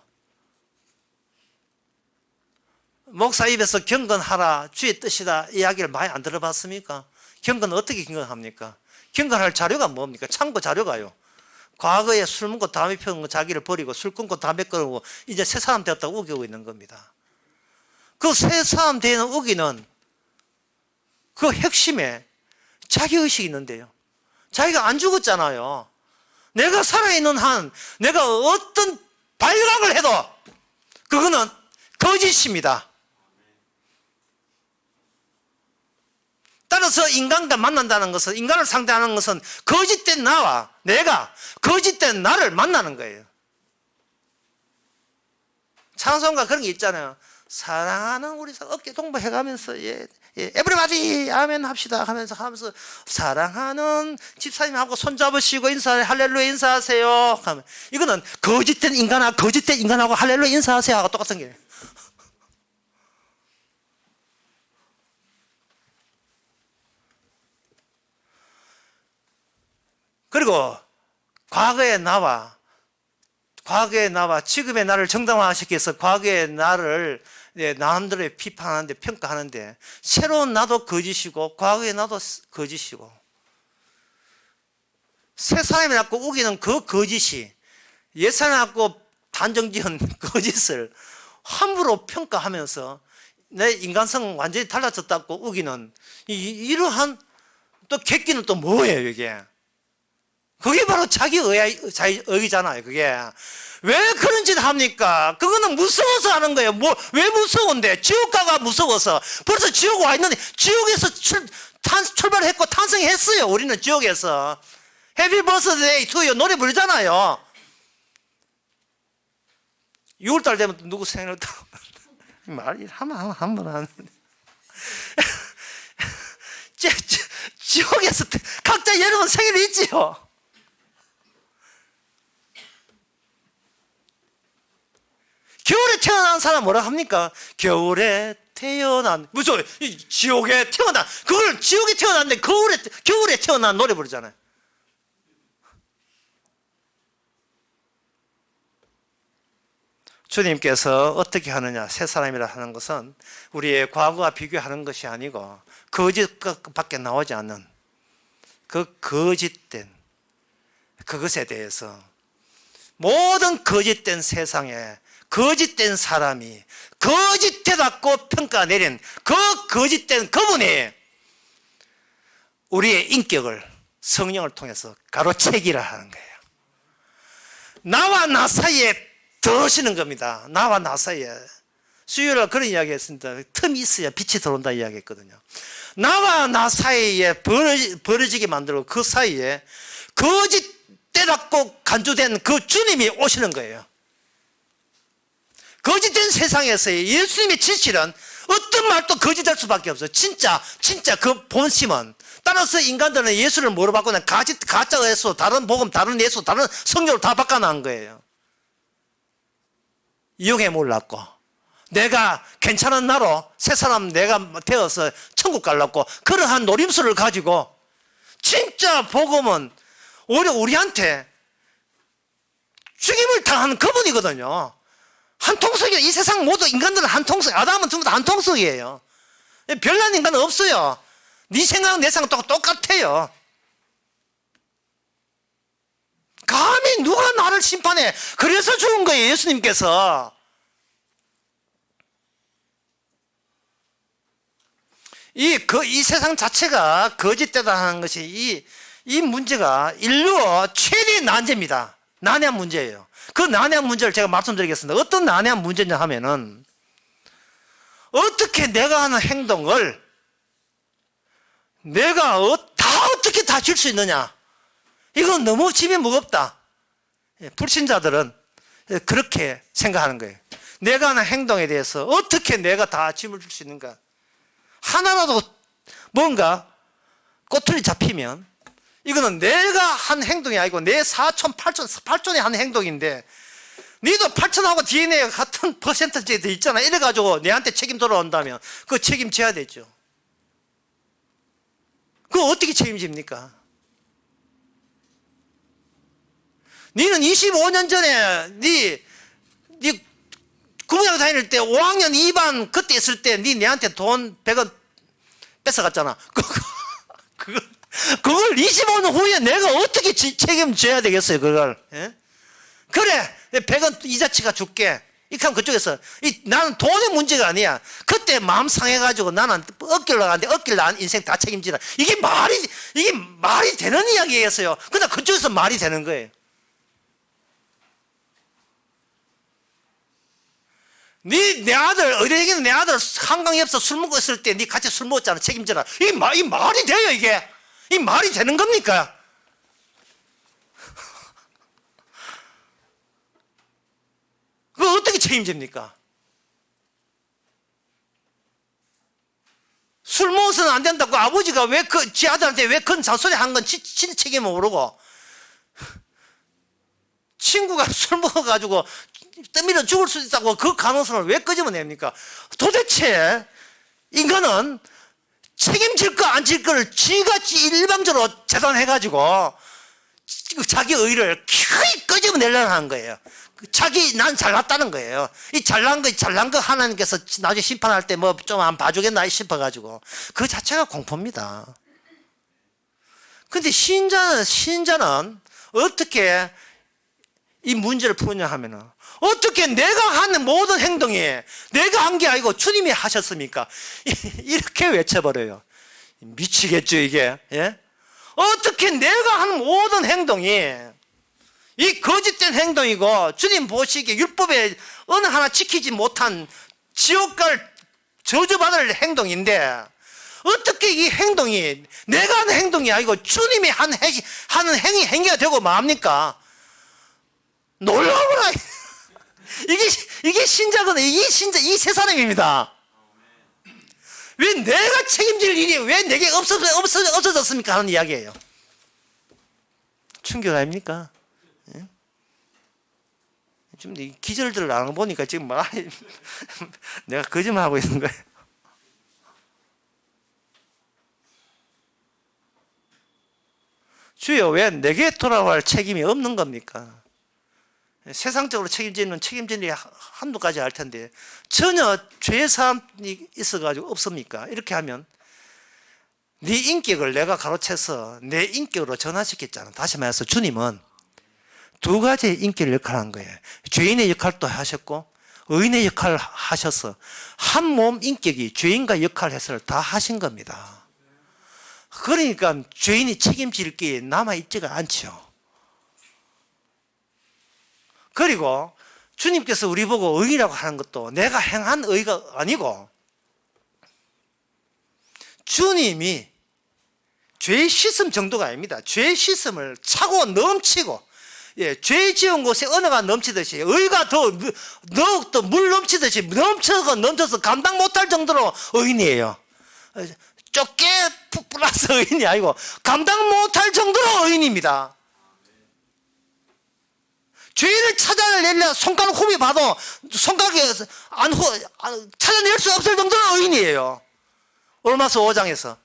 목사 입에서 경건하라, 주의 뜻이다 이야기를 많이 안 들어봤습니까? 경건은 어떻게 경건합니까? 경건할 자료가 뭡니까? 참고 자료가요. 과거에 술 먹고 담배 피우는 거 자기를 버리고 술 끊고 담배 끊고 이제 새 사람 되었다고 우기고 있는 겁니다. 그 새 사람 되는 우기는 그 핵심에 자기의식이 있는데요. 자기가 안 죽었잖아요. 내가 살아있는 한 내가 어떤 발각을 해도 그거는 거짓입니다. 따라서 인간과 만난다는 것은, 인간을 상대하는 것은 거짓된 나와 내가 거짓된 나를 만나는 거예요. 찬송가 그런 게 있잖아요. 사랑하는 우리 어깨 동무해가면서 에브리바디 아멘 합시다 하면서 사랑하는 집사님하고 손잡으시고 인사해, 할렐루야 인사하세요 하면, 이거는 거짓된 인간하고 할렐루야 인사하세요 하고 똑같은 게. 그리고 과거의 나와 지금의 나를 정당화시키 위해서 과거의 나를 남들의 비판하는데, 평가하는데, 새로운 나도 거짓이고 과거의 나도 거짓이고, 새 사람이 갖고 우기는 그 거짓이 옛 사람이 갖고 단정지은 거짓을 함부로 평가하면서 내 인간성 완전히 달라졌다고 우기는 이러한 또 객기는 또 뭐예요 이게? 그게 바로 자기의잖아요. 그게 왜 그런 짓 합니까? 그거는 무서워서 하는 거예요. 왜 무서운데? 지옥 가가 무서워서. 벌써 지옥 와 있는데, 지옥에서 출발했고 탄생했어요. 우리는 지옥에서. 해피 버스데이 투유 노래 부르잖아요. 6월달 되면 누구 생일도 말이 한번 하는데 지옥에서 각자 여러분 생일이 있지요. 겨울에 태어난 사람 뭐라 합니까? 겨울에 태어난, 무슨 지옥에 태어난, 그걸 지옥에 태어났는데 겨울에 태어난 노래 부르잖아요. 주님께서 어떻게 하느냐, 새 사람이라 하는 것은 우리의 과거와 비교하는 것이 아니고 거짓밖에 나오지 않는 그 거짓된 그것에 대해서, 모든 거짓된 세상에 거짓된 사람이 거짓되다고 평가 내린 그 거짓된 그분이 우리의 인격을 성령을 통해서 가로채기를 하는 거예요. 나와 나 사이에 들어오시는 겁니다. 나와 나 사이에. 수요일날 그런 이야기 했습니다. 틈이 있어야 빛이 들어온다 이야기 했거든요. 나와 나 사이에 벌어지게 만들고 그 사이에 거짓되다고 간주된 그 주님이 오시는 거예요. 거짓된 세상에서의 예수님의 진실은 어떤 말도 거짓할 수밖에 없어요. 진짜 그 본심은. 따라서 인간들은 예수를 뭐로 바꾸냐? 가짜 예수, 다른 복음, 다른 예수, 다른 성경을 다 바꿔놓은 거예요. 이용해 몰랐고, 내가 괜찮은 나로 새 사람 내가 되어서 천국 갈랐고, 그러한 노림수를 가지고 진짜 복음은 오히려 우리한테 죽임을 당하는 그분이거든요. 한통속이에요. 이 세상 모두 인간들은 한통속, 아담은 전부 다 한통속이에요. 별난 인간은 없어요. 네 생각 내 생각 똑같아요. 감히 누가 나를 심판해? 그래서 죽은 거예요, 예수님께서. 이 세상 자체가 거짓되다는 것이 이 문제가 인류의 최대 난제입니다. 난해한 문제예요. 그 난해한 문제를 제가 말씀드리겠습니다. 어떤 난해한 문제냐 하면은, 어떻게 내가 하는 행동을 내가 어떻게 다 질 수 있느냐? 이건 너무 짐이 무겁다. 불신자들은 그렇게 생각하는 거예요. 내가 하는 행동에 대해서 어떻게 내가 다 짐을 줄 수 있는가? 하나라도 뭔가 꼬투리 잡히면 이거는 내가 한 행동이 아니고 내 8촌이 한 행동인데, 니도 8촌하고 DNA가 같은 퍼센트지에 돼 있잖아. 이래가지고 내한테 책임 돌아온다면 그거 책임져야 되죠. 그거 어떻게 책임집니까? 니는 25년 전에 니 구분학교 다닐 때 5학년 2반 그때 있을 때 니 내한테 돈 100원 뺏어갔잖아. 그걸 25년 후에 내가 어떻게 책임져야 되겠어요, 그걸. 예? 그래, 100원 이자치가 줄게. 이렇게 하면 그쪽에서, 나는 돈의 문제가 아니야. 그때 마음 상해가지고 나는 억길로 가는데 억길로 난 인생 다 책임지라. 이게 말이 되는 이야기였어요. 근데 그쪽에서 말이 되는 거예요. 내 아들, 의뢰에게는 내 아들 한강옆에서 술 먹고 있을 때 네 같이 술 먹었잖아. 책임져라. 이 말이 돼요, 이게? 이 말이 되는 겁니까? 그거 어떻게 책임집니까? 술 먹어서는 안 된다고 아버지가 지 아들한테 왜 그런 잔소리 한 건 지 책임을 모르고, 친구가 술 먹어가지고 떠밀어 죽을 수 있다고 그 가능성을 왜 끄집어냅니까? 도대체 인간은 책임질 거 안 질 거를 지가 일방적으로 재단해가지고 자기 의의를 거의 끄집어내려고 하는 거예요. 난 잘났다는 거예요. 이 잘난 거 하나님께서 나중에 심판할 때 뭐 좀 안 봐주겠나 싶어가지고, 그 자체가 공포입니다. 근데 신자는 어떻게 이 문제를 푸냐 하면은, 어떻게 내가 하는 모든 행동이 내가 한 게 아니고 주님이 하셨습니까? 이렇게 외쳐버려요. 미치겠죠, 이게. 예? 어떻게 내가 하는 모든 행동이 이 거짓된 행동이고, 주님 보시기에 율법에 어느 하나 지키지 못한 지옥 갈 저주받을 행동인데, 어떻게 이 행동이 내가 하는 행동이 아니고 주님이 하는 행위가 되고 맙니까? 놀라워라. 이게 신자거든요. 이 세 사람입니다. 왜 내가 책임질 일이 왜 내게 없어졌습니까? 하는 이야기예요. 충격 아닙니까? 예? 지금 이 기절들을 나눠 보니까 지금 내가 거짓말하고 있는 거예요. 주여, 왜 내게 돌아갈 책임이 없는 겁니까? 세상적으로 책임지는 일이 한두 가지 할 텐데 전혀 죄의 사함이 있어가지고 없습니까? 이렇게 하면 네 인격을 내가 가로채서 내 인격으로 전환시켰잖아. 다시 말해서 주님은 두 가지의 인격을 역할한 거예요. 죄인의 역할도 하셨고 의인의 역할을 하셔서 한 몸 인격이 죄인과 역할 해서를 다 하신 겁니다. 그러니까 죄인이 책임질 게 남아있지가 않죠. 그리고 주님께서 우리 보고 의라고 하는 것도 내가 행한 의가 아니고, 주님이 죄 씻음 정도가 아닙니다. 죄 씻음을 차고 넘치고 예, 죄 지은 곳에 은혜가 넘치듯이 의가 더욱더 물 넘치듯이 넘쳐서 감당 못할 정도로 의인이에요. 좁게 플러스 의인이 아니고 감당 못할 정도로 의인입니다. 죄를 찾아내려 손가락 후비 봐도 손가락에 찾아낼 수 없을 정도로 의인이에요. 로마서 5장에서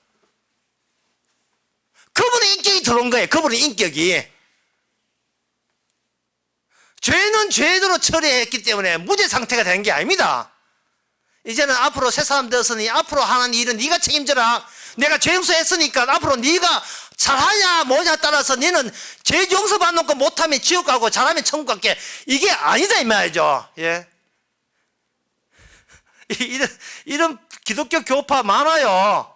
그분의 인격이 들어온 거예요. 그분의 인격이. 죄는 죄대로 처리했기 때문에 무죄 상태가 된 게 아닙니다. 이제는 앞으로 새 사람 되었으니 앞으로 하는 일은 네가 책임져라. 내가 죄 용서했으니까 앞으로 네가 잘하냐 뭐냐 따라서 너는 죄 용서 받는 거 못하면 지옥 가고 잘하면 천국 갈게. 이게 아니다 이 말이죠. 예. 이런 기독교 교파 많아요.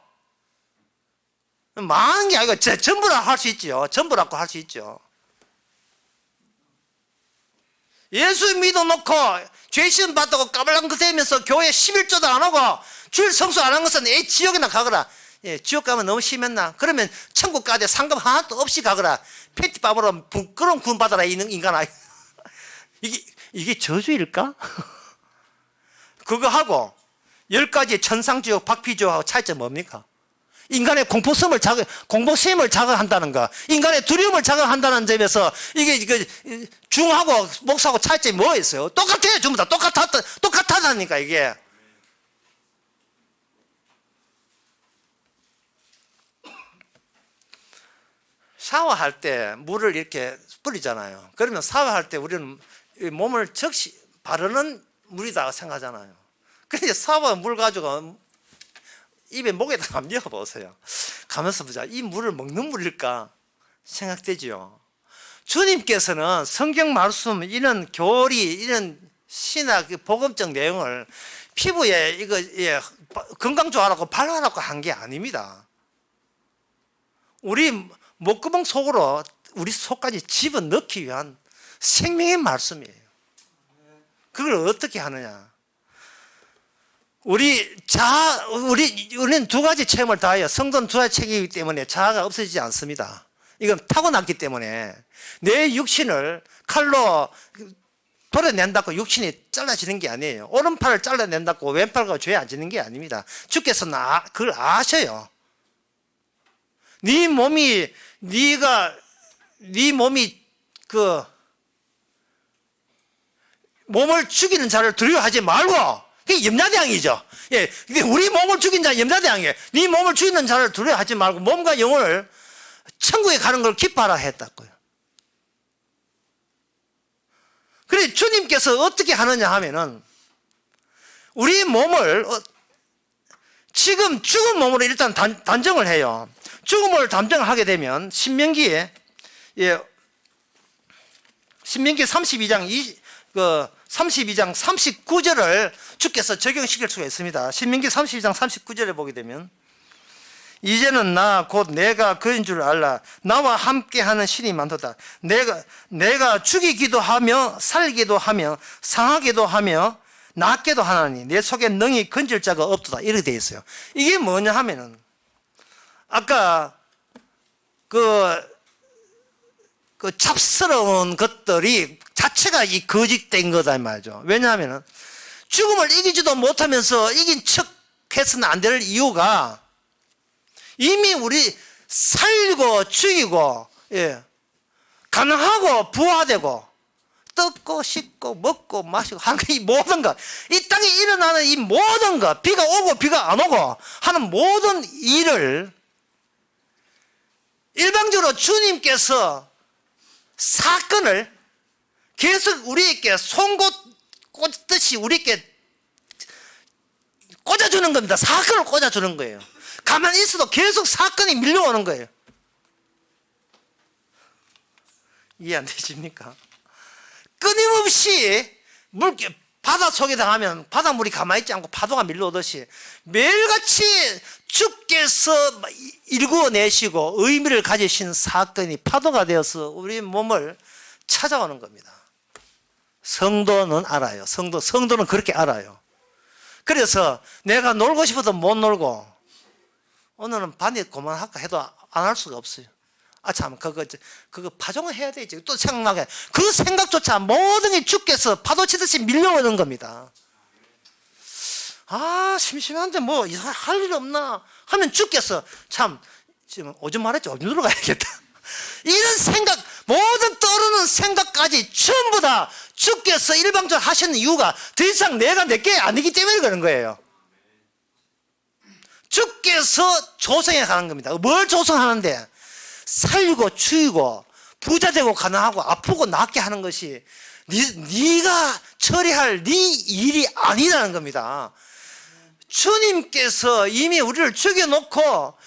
많은 게 아니고 전부라 할 수 있죠. 전부라고 할 수 있죠. 예수 믿어놓고 죄시험 받다고 까발랑거리면서 교회 11조도 안 하고 주일 성수 안 한 것은 지옥이나 가거라. 예, 지옥 가면 너무 심했나? 그러면 천국 가되 상금 하나도 없이 가거라. 패티밥으로 부끄러운 구원 받아라 이 인간아. 이게 저주일까? 그거 하고 10가지 천상지옥 박피지옥하고 차이점 뭡니까? 인간의 공포심을 자극한다는 거, 인간의 두려움을 자극한다는 점에서 이게 중하고 목사하고 차이점이 뭐 있어요? 똑같아요. 전부 다 똑같다니까 이게. 샤워할 때 물을 이렇게 뿌리잖아요. 그러면 샤워할 때 우리는 몸을 적시 바르는 물이다 생각하잖아요. 근데 샤워 물 가지고 입에 목에다 한번 넣어보세요. 가면서 보자. 이 물을 먹는 물일까 생각되죠. 주님께서는 성경 말씀 이런 교리 이런 신학 복음적 내용을 피부에 건강 좋아라고 발라라고 한 게 아닙니다. 우리 목구멍 속으로 우리 속까지 집어넣기 위한 생명의 말씀이에요. 그걸 어떻게 하느냐? 우리는 두 가지 체험을 다 해요. 성도는 두 가지 체험이기 때문에 자아가 없어지지 않습니다. 이건 타고났기 때문에 내 육신을 칼로 도려낸다고 육신이 잘라지는 게 아니에요. 오른팔을 잘라낸다고 왼팔과 죄 안 지는 게 아닙니다. 주께서는 그걸 아셔요. 네 몸이 몸을 죽이는 자를 두려워하지 말고, 그게 염라대왕이죠. 예, 근데 우리 몸을 죽인 자 염라대왕이에요. 네 몸을 죽이는 자를 두려워하지 말고 몸과 영혼을 천국에 가는 걸 기뻐하라 했다고요. 그래 주님께서 어떻게 하느냐 하면은 우리 몸을 지금 죽은 몸으로 일단 단정을 해요. 죽음을 단정하게 되면 신명기에 32장 39절을 주께서 적용시킬 수가 있습니다. 신명기 32장 39절에 보게 되면 이제는 나 곧 내가 그인 줄 알라. 나와 함께하는 신이 많도다. 내가 죽이기도 하며 살기도 하며 상하기도 하며 낫게도 하나니 내 속에 능히 건질 자가 없도다. 이렇게 되어 있어요. 이게 뭐냐 하면은 아까 그 잡스러운 것들이 자체가 이 거짓된 거다 이 말이죠. 왜냐하면 죽음을 이기지도 못하면서 이긴 척 해서는 안 될 이유가 이미 우리 살고 죽이고 가능하고 부화되고 뜯고 씻고 먹고 마시고 하는 이 모든 것, 이 땅에 일어나는 이 모든 것, 비가 오고 비가 안 오고 하는 모든 일을 일방적으로 주님께서 사건을 계속 우리에게 송곳 꽂듯이 우리에게 꽂아주는 겁니다. 사건을 꽂아주는 거예요. 가만히 있어도 계속 사건이 밀려오는 거예요. 이해 안 되십니까? 끊임없이 바다 속에 당하면 바닷물이 가만히 있지 않고 파도가 밀려오듯이 매일같이 주께서 일구어내시고 의미를 가지신 사건이 파도가 되어서 우리 몸을 찾아오는 겁니다. 성도는 알아요. 성도는 그렇게 알아요. 그래서 내가 놀고 싶어도 못 놀고 오늘은 반에 그만할까 해도 안 할 수가 없어요. 아, 참, 그거 파종을 해야 되지. 또 생각나게. 그 생각조차 모든 게 주께서 파도 치듯이 밀려오는 겁니다. 아, 심심한데 뭐, 할 일 없나? 하면 주께서 참, 지금 오줌 말했지, 오줌 누러 가야겠다. 이런 생각, 모든 떠오르는 생각까지 전부 다 주께서 일방적으로 하시는 이유가 더 이상 내가 내게 아니기 때문에 그런 거예요. 주께서 조성해 가는 겁니다. 뭘 조성하는데? 살고 죽이고 부자 되고 가난하고 아프고 낫게 하는 것이 네가 처리할 네 일이 아니라는 겁니다. 주님께서 이미 우리를 죽여놓고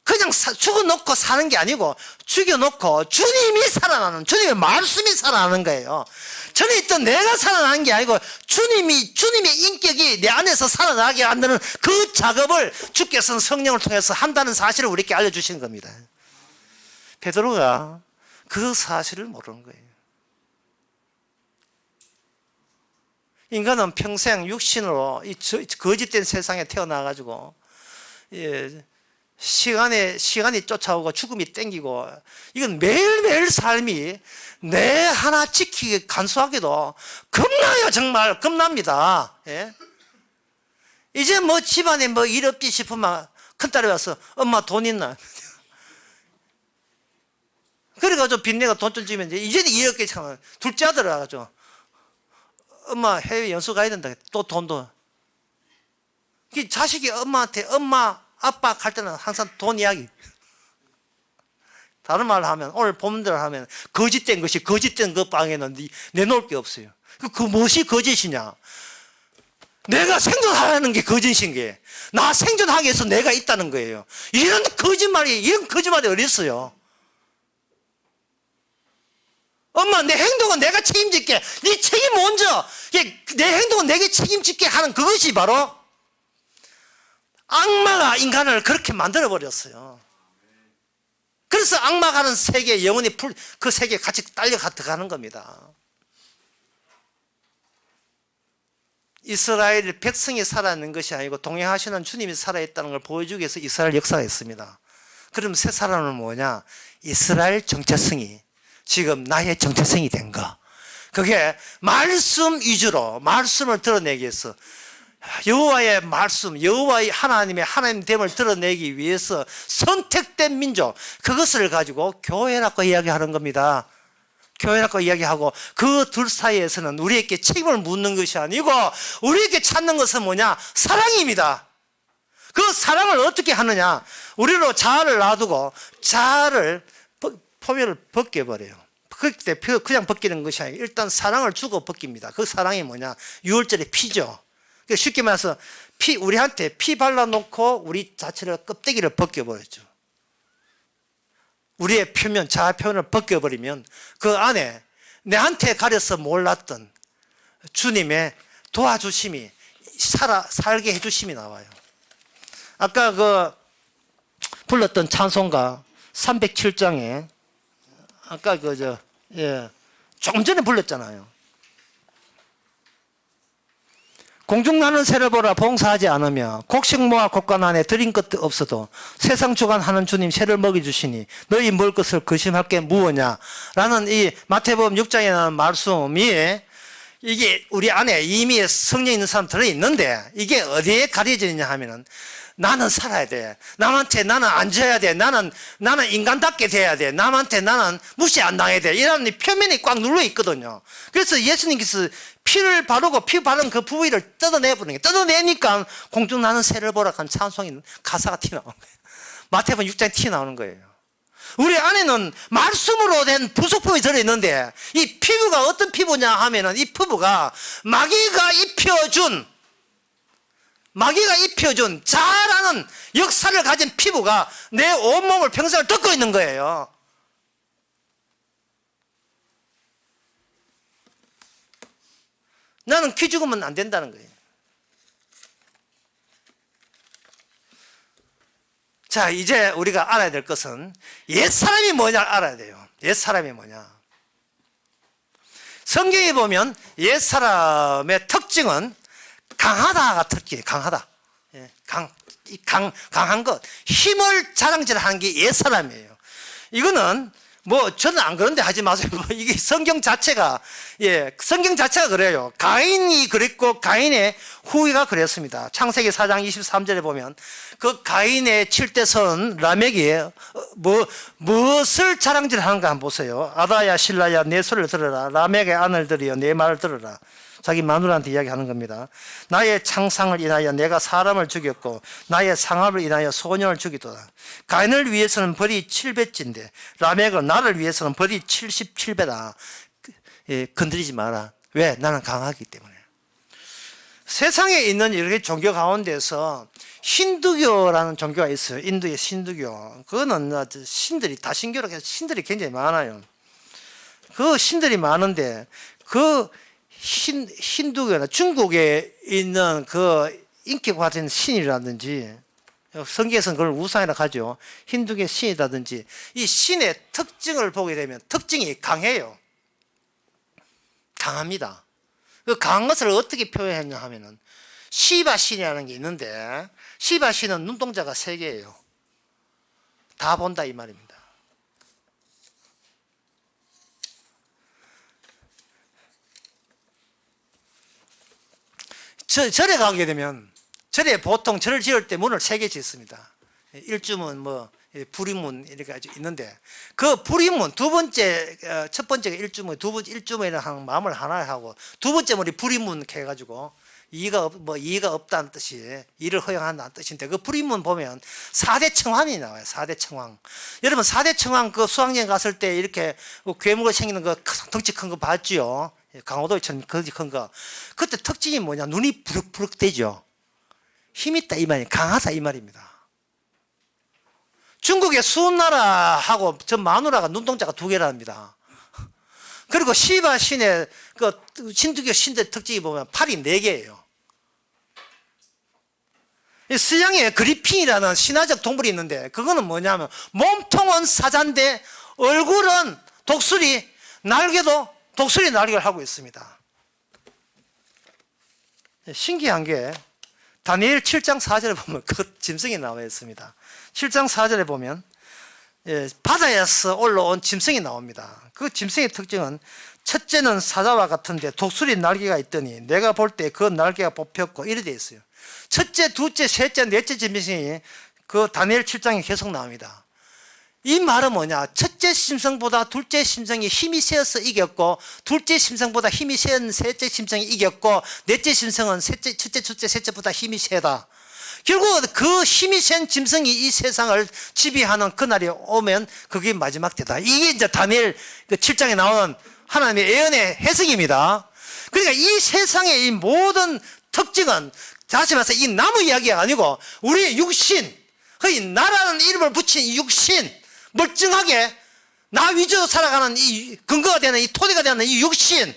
그냥 죽어놓고 사는 게 아니고 죽여놓고 주님이 살아나는, 주님의 말씀이 살아나는 거예요. 전에 있던 내가 살아나는 게 아니고 주님의 인격이 내 안에서 살아나게 만드는 그 작업을 주께서는 성령을 통해서 한다는 사실을 우리에게 알려주시는 겁니다. 베드로가 그 사실을 모르는 거예요. 인간은 평생 육신으로 이 거짓된 세상에 태어나가지고 시간이 쫓아오고 죽음이 땡기고, 이건 매일매일 삶이 내 하나 지키기 간소하게도 겁나요. 정말 겁납니다. 예? 이제 뭐 집안에 뭐 일 없지 싶으면 큰딸이 와서 엄마 돈 있나? 그래가지고 빚내가 돈 좀 주면 이제는 일 없게 참. 둘째 아들 와가지고 엄마 해외 연수 가야 된다. 또 돈도. 자식이 엄마한테 엄마 아빠 갈 때는 항상 돈 이야기. 다른 말로 하면, 오늘 본문대로 하면 거짓된 것이 거짓된 그 방에는 내놓을 게 없어요. 그 무엇이 거짓이냐? 내가 생존하라는 게 거짓인 게, 나 생존하기 위해서 내가 있다는 거예요. 이런 거짓말이 어디 있어요? 엄마, 내 행동은 내가 책임질게. 네 책임 먼저. 내 행동은 내게 책임질게 하는 그것이 바로 악마가 인간을 그렇게 만들어버렸어요. 그래서 악마가 하는 세계, 영혼이 그 세계에 같이 딸려 들어가는 겁니다. 이스라엘 백성이 살아있는 것이 아니고 동행하시는 주님이 살아있다는 걸 보여주기 위해서 이스라엘 역사가 있습니다. 그럼 새 사람은 뭐냐? 이스라엘 정체성이 지금 나의 정체성이 된 거. 그게 말씀 위주로 말씀을 드러내기 위해서, 여호와의 말씀, 여호와의 하나님됨을 드러내기 위해서 선택된 민족, 그것을 가지고 교회라고 이야기하는 겁니다. 교회라고 이야기하고, 그 둘 사이에서는 우리에게 책임을 묻는 것이 아니고 우리에게 찾는 것은 뭐냐? 사랑입니다. 그 사랑을 어떻게 하느냐? 우리로 자아를 놔두고 자아를 포면을 벗겨버려요. 그때 그냥 벗기는 것이 아니고 일단 사랑을 주고 벗깁니다. 그 사랑이 뭐냐? 6월절에 피죠. 쉽게 말해서 우리한테 피 발라놓고 우리 자체를 껍데기를 벗겨버렸죠. 우리의 표면, 자아 표면을 벗겨버리면 그 안에 내한테 가려서 몰랐던 주님의 도와주심이, 살게 해주심이 나와요. 아까 불렀던 찬송가 307장에 아까 조금 전에 불렀잖아요. 공중 나는 새를 보라 봉사하지 않으며 곡식 모아 곡간 안에 들인 것 없어도 세상 주관하는 주님 새를 먹여주시니 너희 먹을 것을 근심할 게 무엇냐? 라는 이 마태복음 6장에 나오는 말씀이, 이게 우리 안에 이미 성령 있는 사람 들어있는데 이게 어디에 가려지느냐 하면은, 나는 살아야 돼. 남한테 나는 앉아야 돼. 나는 인간답게 돼야 돼. 남한테 나는 무시 안 당해야 돼. 이런 표면이 꽉 눌러 있거든요. 그래서 예수님께서 피를 바르고 피 바른 그 부위를 뜯어내버리는 게, 뜯어내니까 공중 나는 새를 보라 한 찬송이 가사가 튀어나오는 거예요. 마태복음 6장에 튀어나오는 거예요. 우리 안에는 말씀으로 된 부속품이 들어있는데, 이 피부가 어떤 피부냐 하면은, 이 피부가 마귀가 입혀준 자라는 역사를 가진 피부가 내 온몸을 평생을 덮고 있는 거예요. 나는 키 죽으면 안 된다는 거예요. 자, 이제 우리가 알아야 될 것은 옛사람이 뭐냐 알아야 돼요. 옛사람이 뭐냐. 성경에 보면 옛사람의 특징은 강하다가 특징이에요. 강하다. 강한 것, 힘을 자랑질하는 게 옛사람이에요. 이거는 뭐 저는 안 그런데 하지 마세요. 이게 성경 자체가 성경 자체가 그래요. 가인이 그랬고 가인의 후위가 그랬습니다. 창세기 4장 23절에 보면 그 가인의 7대 son 라멕이 무엇을 자랑질하는가 한번 보세요. 아다야 실라야 내 소리를 들어라. 라멕의 아들들이여 내 말을 들어라. 자기 마누라한테 이야기하는 겁니다. 나의 창상을 인하여 내가 사람을 죽였고 나의 상합을 인하여 소년을 죽이도다. 가인을 위해서는 벌이 7배째인데 라멕은 나를 위해서는 벌이 77배다. 건드리지 마라. 왜? 나는 강하기 때문에. 세상에 있는 이렇게 종교 가운데서 힌두교라는 종교가 있어요. 인도의 힌두교. 그거는 신들이 다신교라고 해서 신들이 굉장히 많아요. 그 신들이 많은데 그 힌두교나 중국에 있는 그 인기가 가진 신이라든지 성경에서는 그걸 우상이라 하죠. 힌두교의 신이라든지 이 신의 특징을 보게 되면 특징이 강해요. 강합니다. 그 강한 것을 어떻게 표현했냐 하면은 시바 신이라는 게 있는데 시바 신은 눈동자가 3개예요. 다 본다 이 말입니다. 절에 가게 되면 절에 보통 절을 지을 때 문을 3개 짓습니다. 일주문 불임문 이렇게 있는데 그 불임문 첫 번째가 일주문, 일주문이랑 마음을 하나 하고 두 번째 문이 불임문 해가지고 이의가 없다는 뜻이 이를 허용한다는 뜻인데 그 불임문 보면 4대 청황이 나와요. 4대 청황. 여러분 4대 청황 그 수학여행 갔을 때 이렇게 괴물로 생기는 거 덩치 큰 거 봤죠? 강호도처럼 덩치 큰 거. 그때 특징이 뭐냐? 눈이 부럭부럭 되죠. 힘 있다 이 말이 강하다 이 말입니다. 중국의 수나라하고 저 마누라가 눈동자가 2개랍니다. 그리고 시바 신의 그 힌두교 신들 특징이 보면 팔이 4개예요. 서양에 그리핀이라는 신화적 동물이 있는데 그거는 뭐냐면 몸통은 사자인데 얼굴은 독수리, 날개도 독수리 날개를 하고 있습니다. 신기한 게 다니엘 7장 4절에 보면 그 짐승이 나와 있습니다. 7장 4절에 보면 바다에서 올라온 짐승이 나옵니다. 그 짐승의 특징은 첫째는 사자와 같은데 독수리 날개가 있더니 내가 볼 때 그 날개가 뽑혔고 이래 돼 있어요. 첫째, 둘째, 셋째, 넷째 짐승이 그 다니엘 7장에 계속 나옵니다. 이 말은 뭐냐? 첫째 심성보다 둘째 심성이 힘이 세어서 이겼고 둘째 심성보다 힘이 센 셋째 심성이 이겼고 넷째 심성은 첫째, 둘째, 셋째보다 힘이 세다. 결국 그 힘이 센 짐승이 이 세상을 지배하는 그날이 오면 그게 마지막 때다. 이게 이제 다니엘 7장에 나오는 하나님의 예언의 해석입니다. 그러니까 이 세상의 이 모든 특징은 다시 말해서 이 나무 이야기가 아니고 우리의 육신, 그 나라는 이름을 붙인 이 육신, 멀쩡하게 나 위주로 살아가는 이 근거가 되는 이 토대가 되는 이 육신,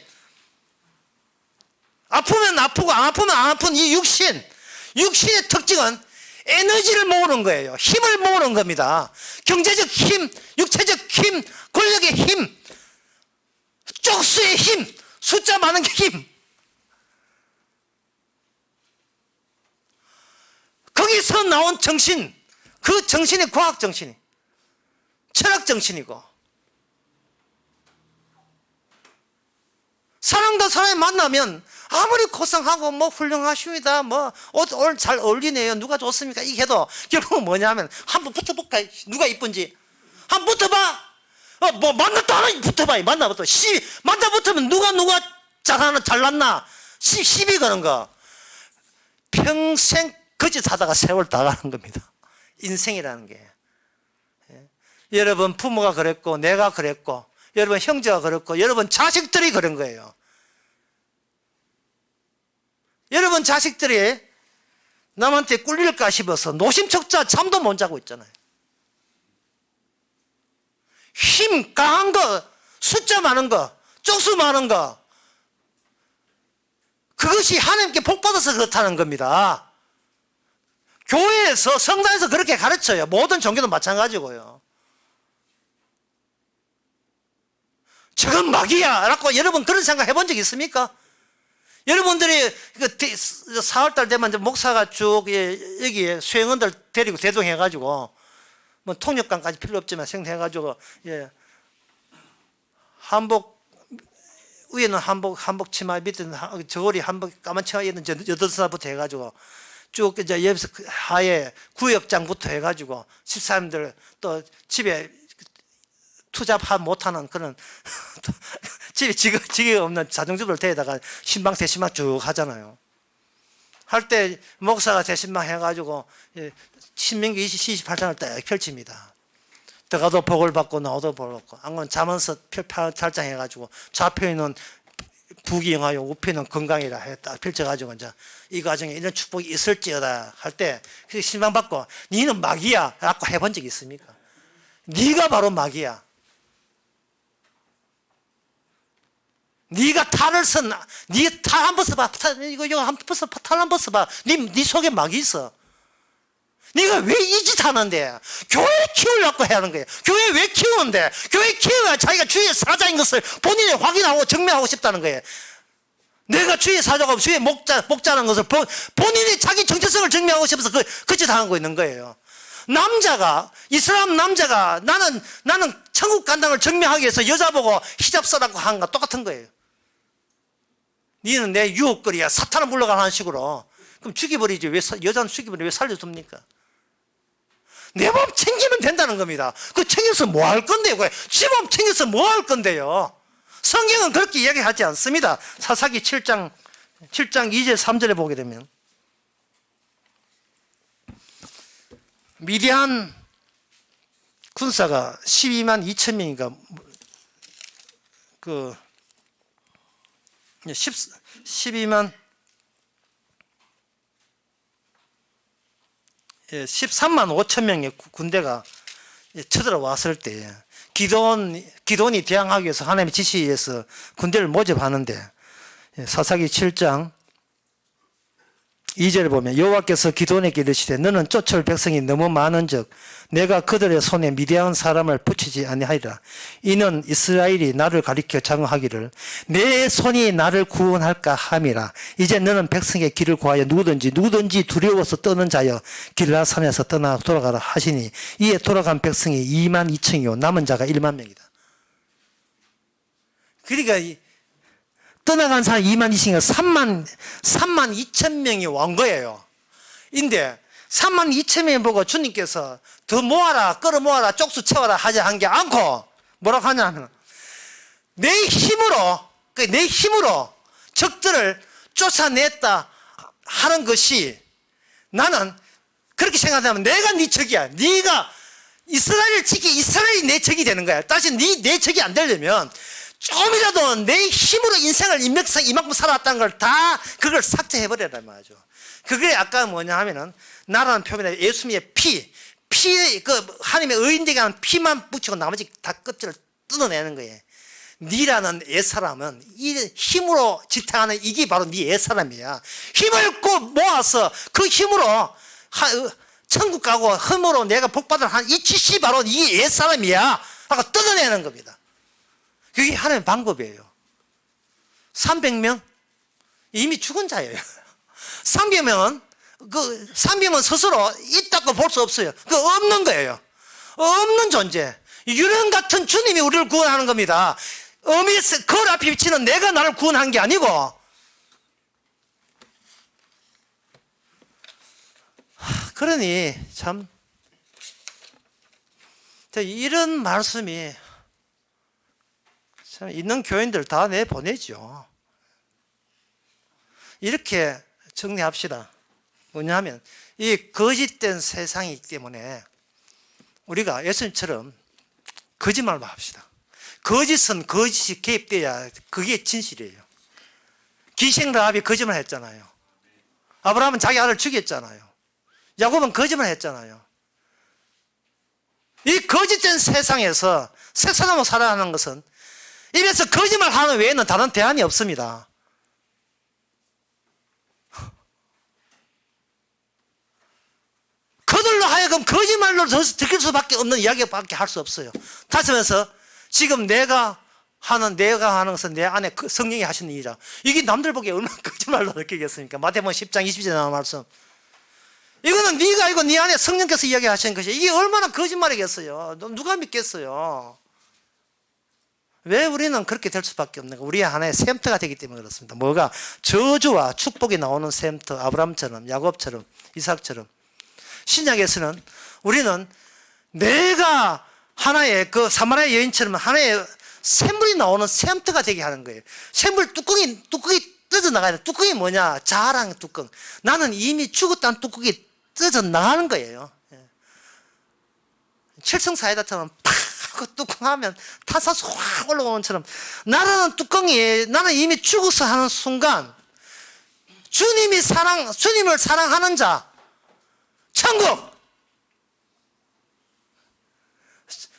아프면 아프고 안 아프면 안 아픈 이 육신의 특징은 에너지를 모으는 거예요. 힘을 모으는 겁니다. 경제적 힘, 육체적 힘, 권력의 힘, 쪽수의 힘, 숫자 많은 게 힘. 거기서 나온 정신, 그 정신이 과학 정신이, 철학 정신이고, 사람과 사람이 만나면 아무리 고상하고 훌륭하십니다, 옷 오늘 잘 어울리네요, 누가 좋습니까? 이게 해도 결국은 뭐냐면 한번 붙어볼까? 누가 이쁜지 한번 붙어봐. 만났다 붙어봐. 만나부터 만나 붙으면 누가 잘났나 시비 거는 거. 평생 거짓하다가 세월 다 가는 겁니다. 인생이라는 게. 여러분 부모가 그랬고 내가 그랬고 여러분 형제가 그랬고 여러분 자식들이 그런 거예요. 여러분 자식들이 남한테 꿀릴까 싶어서 노심초사 잠도 못 자고 있잖아요. 힘 강한 거, 숫자 많은 거, 쪽수 많은 거, 그것이 하나님께 복받아서 그렇다는 겁니다. 교회에서 성당에서 그렇게 가르쳐요. 모든 종교도 마찬가지고요. 저건 마귀야 라고 여러분 그런 생각 해본 적 있습니까? 여러분들이 4월달 되면 목사가 쭉 여기 수행원들 데리고 대동해가지고 뭐 통역관까지 필요 없지만 생각해가지고 예. 한복 위에는 한복 치마, 밑에는 저고리 한복 까만 치마 입는 여덟살부터 해가지고 쭉 이제 옆에서 하에 구역장부터 해가지고 집사람들 또 집에 투잡 못하는 그런 집에 직이 없는 자정주부를 데려다가 신방 대신방 쭉 하잖아요. 할 때 목사가 대신방 해가지고 신명기 28장을 딱 펼칩니다. 들어가도 복을 받고 나오도 복을 받고 안 그러면 잠언서 탈장 해가지고 좌표에는 부귀영하여 우편은 건강이라 했다 펼쳐가지고 이제 이 과정에 이런 축복이 있을지어다 할 때 신방 받고 니는 마귀야 라고 해본 적이 있습니까? 네가 바로 마귀야. 네가 탈을 선, 네 탈 한 번 써봐. 이거 한 번 써봐. 탈 한 번 써봐. 네 속에 막이 있어. 네가 왜 이 짓 하는데? 교회 키우려고 해야 하는 거야. 교회 왜 키우는데? 교회 키워야 자기가 주의 사자인 것을 본인이 확인하고 증명하고 싶다는 거예요. 내가 주의 사자고 주의 목자라는 것을 본인이 자기 정체성을 증명하고 싶어서 그 짓 하고 있는 거예요. 남자가, 이슬람 남자가 나는 천국 간다는 걸 증명하기 위해서 여자 보고 히잡 써라고 하는 거 똑같은 거예요. 니는 내 유혹거리야. 사탄을 물러가는 식으로. 그럼 죽여버리지. 왜 여자는 죽여버리지 왜 살려줍니까? 내 몸 챙기면 된다는 겁니다. 그 챙겨서 뭐 할 건데요? 지 몸 챙겨서 뭐 할 건데요? 성경은 그렇게 이야기하지 않습니다. 사사기 7장 2절 3절에 보게 되면 미디안 군사가 12만 2천 명인가 12만 13만 5천 명의 군대가 쳐들어왔을 때 기도원이 대항하기 위해서 하나님의 지시에 의해서 군대를 모집하는데 사사기 7장 2절을 보면 여호와께서 기도원에게 이르시되 너는 쫓아올 백성이 너무 많은즉 내가 그들의 손에 미디안 사람을 붙이지 아니하리라. 이는 이스라엘이 나를 가리켜 장하기를 내 손이 나를 구원할까 함이라. 이제 너는 백성의 길을 구하여 누구든지 두려워서 떠는 자여 길라산에서 떠나 돌아가라 하시니 이에 돌아간 백성이 2만 2천이요 남은 자가 1만 명이다. 그러니까 떠나간 사람 2만 2천이니까 3만 2천 명이 온 거예요. 인데 3만 2천 명이 보고 주님께서 더 모아라, 끌어모아라, 쪽수 채워라 하지 한 게 않고 뭐라고 하냐면 내 힘으로 적들을 쫓아냈다 하는 것이 나는 그렇게 생각하면 내가 네 적이야. 네가 이스라엘을 지키 이스라엘이 내 적이 되는 거야. 다시 내 적이 안 되려면 좀이라도 내 힘으로 인생을 이만큼 살아왔다는 걸 다 그걸 삭제해버려란 말이죠. 그게 아까 뭐냐 하면은 나라는 표면에 예수님의 하나님의 의인되게 하는 피만 묻히고 나머지 다 껍질을 뜯어내는 거예요. 니라는 옛사람은 이 힘으로 지탱하는 이게 바로 네 옛사람이야. 힘을 꼭 모아서 그 힘으로 천국 가고 힘으로 내가 복받을 한 이 짓이 바로 이 옛사람이야 하고 뜯어내는 겁니다. 그게 하나님의 방법이에요. 300명? 이미 죽은 자예요. 300명은 스스로 있다고 볼 수 없어요. 그 없는 거예요. 없는 존재. 유령 같은 주님이 우리를 구원하는 겁니다. 거울 앞에 비치는 내가 나를 구원한 게 아니고. 그러니 참 이런 말씀이 참 있는 교인들 다 내보내죠. 이렇게 정리합시다. 뭐냐면 이 거짓된 세상이기 때문에 우리가 예수님처럼 거짓말만 합시다. 거짓은 거짓이 개입돼야 그게 진실이에요. 기생 라합이 거짓말 했잖아요. 아브라함은 자기 아들 죽였잖아요. 야곱은 거짓말 했잖아요. 이 거짓된 세상에서 새 사람으로 살아가는 것은 입에서 거짓말 하는 외에는 다른 대안이 없습니다. 그들로 하여금 거짓말로 들킬 수밖에 없는 이야기밖에 할 수 없어요. 다시면서 지금 내가 하는 것은 내 안에 성령이 하시는 일이라. 이게 남들 보기에 얼마나 거짓말로 느끼겠습니까? 마태복음 10장 20절에 나온 말씀. 이거는 네가 알고 네 안에 성령께서 이야기하시는 것이 이게 얼마나 거짓말이겠어요. 누가 믿겠어요? 왜 우리는 그렇게 될 수밖에 없는 가 우리 하나의 셈터가 되기 때문에 그렇습니다. 뭐가? 저주와 축복이 나오는 셈터, 아브람처럼, 야곱처럼, 이삭처럼. 신약에서는 우리는 내가 하나의 그 사마리아 여인처럼 하나의 샘물이 나오는 셈터가 되게 하는 거예요. 샘물 뚜껑이 뜯어 나가야 돼. 뚜껑이 뭐냐? 자랑 뚜껑. 나는 이미 죽었다는 뚜껑이 뜯어 나가는 거예요. 칠성사이다처럼 팍 하고 뚜껑 하면 탄산수 확 올라오는 것처럼 나라는 뚜껑이 나는 이미 죽어서 하는 순간 주님을 사랑하는 자 천국,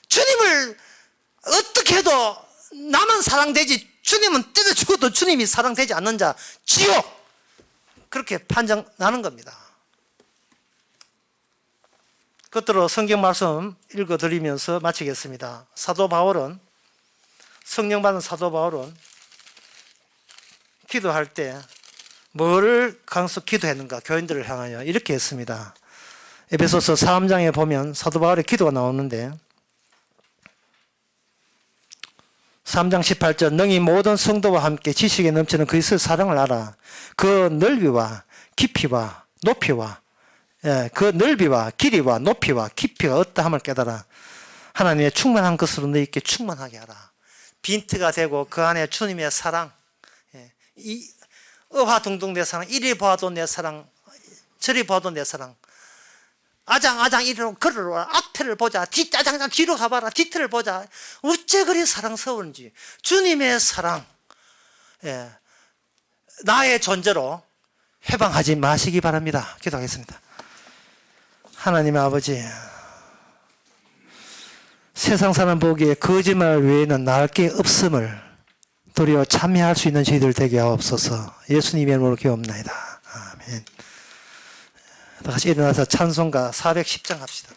주님을 어떻게 해도 나만 사랑되지 주님은 때려 죽어도 주님이 사랑되지 않는 자 지옥, 그렇게 판정나는 겁니다. 끝으로 성경 말씀 읽어드리면서 마치겠습니다. 사도 바울은, 성령 받은 사도 바울은 기도할 때 뭐를 강서 기도했는가? 교인들을 향하여 이렇게 했습니다. 에베소서 3장에 보면 사도 바울의 기도가 나오는데 3장 18절 능히 모든 성도와 함께 지식에 넘치는 그리스도의 사랑을 알아. 그 넓이와 깊이와 높이와 그 넓이와 길이와 높이와 깊이가 어떠함을 깨달아 하나님의 충만한 것으로 너희께 충만하게 하라. 빈트가 되고 그 안에 주님의 사랑, 이 어화동동 내 사랑, 이리 봐도 내 사랑, 저리 봐도 내 사랑, 아장아장 이리로 걸어라. 앞에를 보자. 아장아장 뒤로 가봐라. 뒤틀을 보자. 어째 그리 사랑스러운지 주님의 사랑, 나의 존재로 해방하지 마시기 바랍니다. 기도하겠습니다. 하나님 아버지, 세상 사람 보기에 거짓말 외에는 나을 게 없음을 도리어 참여할 수 있는 저희들 되게 하옵소서. 예수님의 이름으로 기도합나이다. 아멘. 다시 일어나서 찬송가 410장 합시다.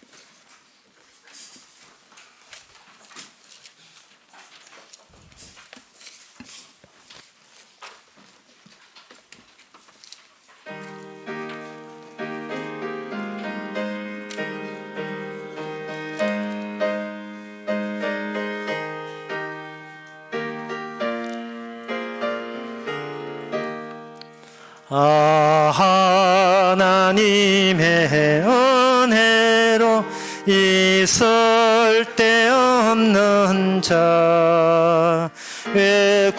하나님의 은혜로 있을 데 없는 자 왜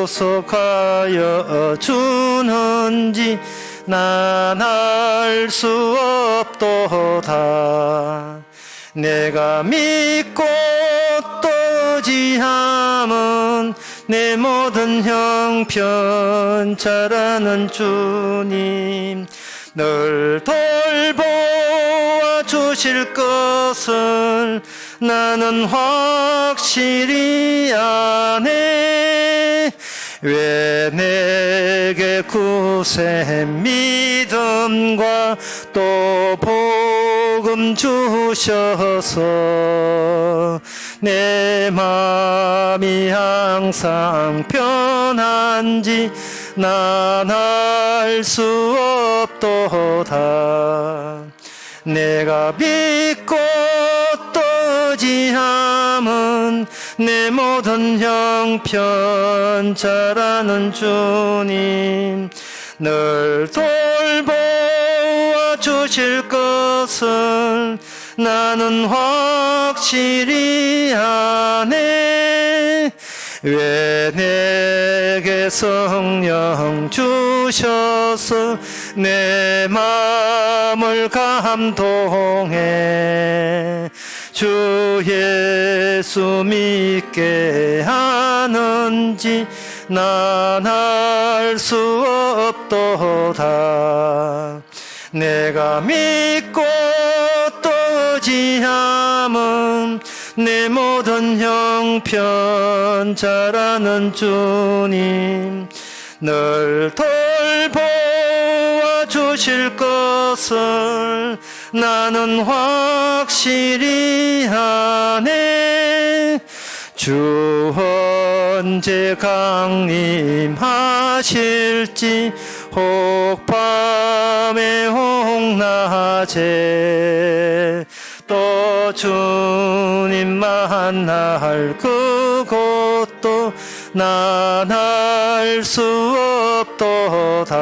구속하여 주는지 난 알 수 없도다. 내가 믿고 또 의지함은 내 모든 형편 잘 아는 주님, 늘 돌보아 주실 것을 나는 확실히 아네. 왜 내게 구세 믿음과 또 복음 주셔서 내 마음이 항상 편한지 난 알 수 없도다. 내가 믿고 또 의지함은 내 모든 형편 잘 아는 주님, 늘 돌보아 주실 것을 나는 확실히 아네. 왜 내게 성령 주셔서 내 마음을 감동해 주 예수 믿게 하는지 난 알 수 없도다. 내가 믿고 또 의지함은 내 모든 형편 잘 아는 주님, 늘 돌보아 주실 것을 나는 확실히 아네. 주 언제 강림하실지 혹 밤에 혹 낮 낮에 또 주님 만날 그곳도 난 알 수 없도다.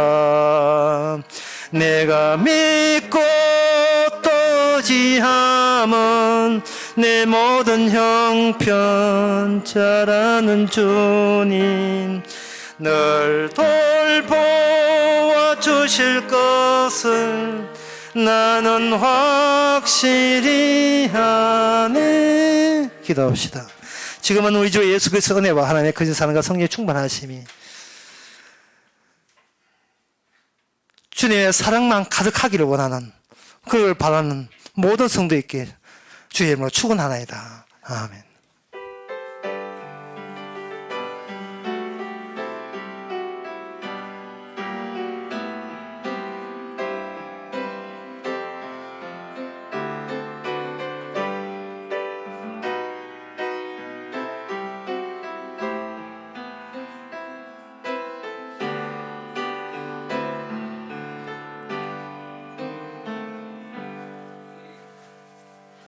내가 믿고 또 지함은 내 모든 형편 잘 아는 주님 늘 돌보아 주실 것을 나는 확실히 아네. 기도합시다. 지금은 우리 주 예수 그리스도의 은혜와 하나님의 거짓 사랑과 성령의 충만하심이 주님의 사랑만 가득하기를 원하는, 그걸 바라는 모든 성도에게 주의 이름으로 축원하나이다. 아멘.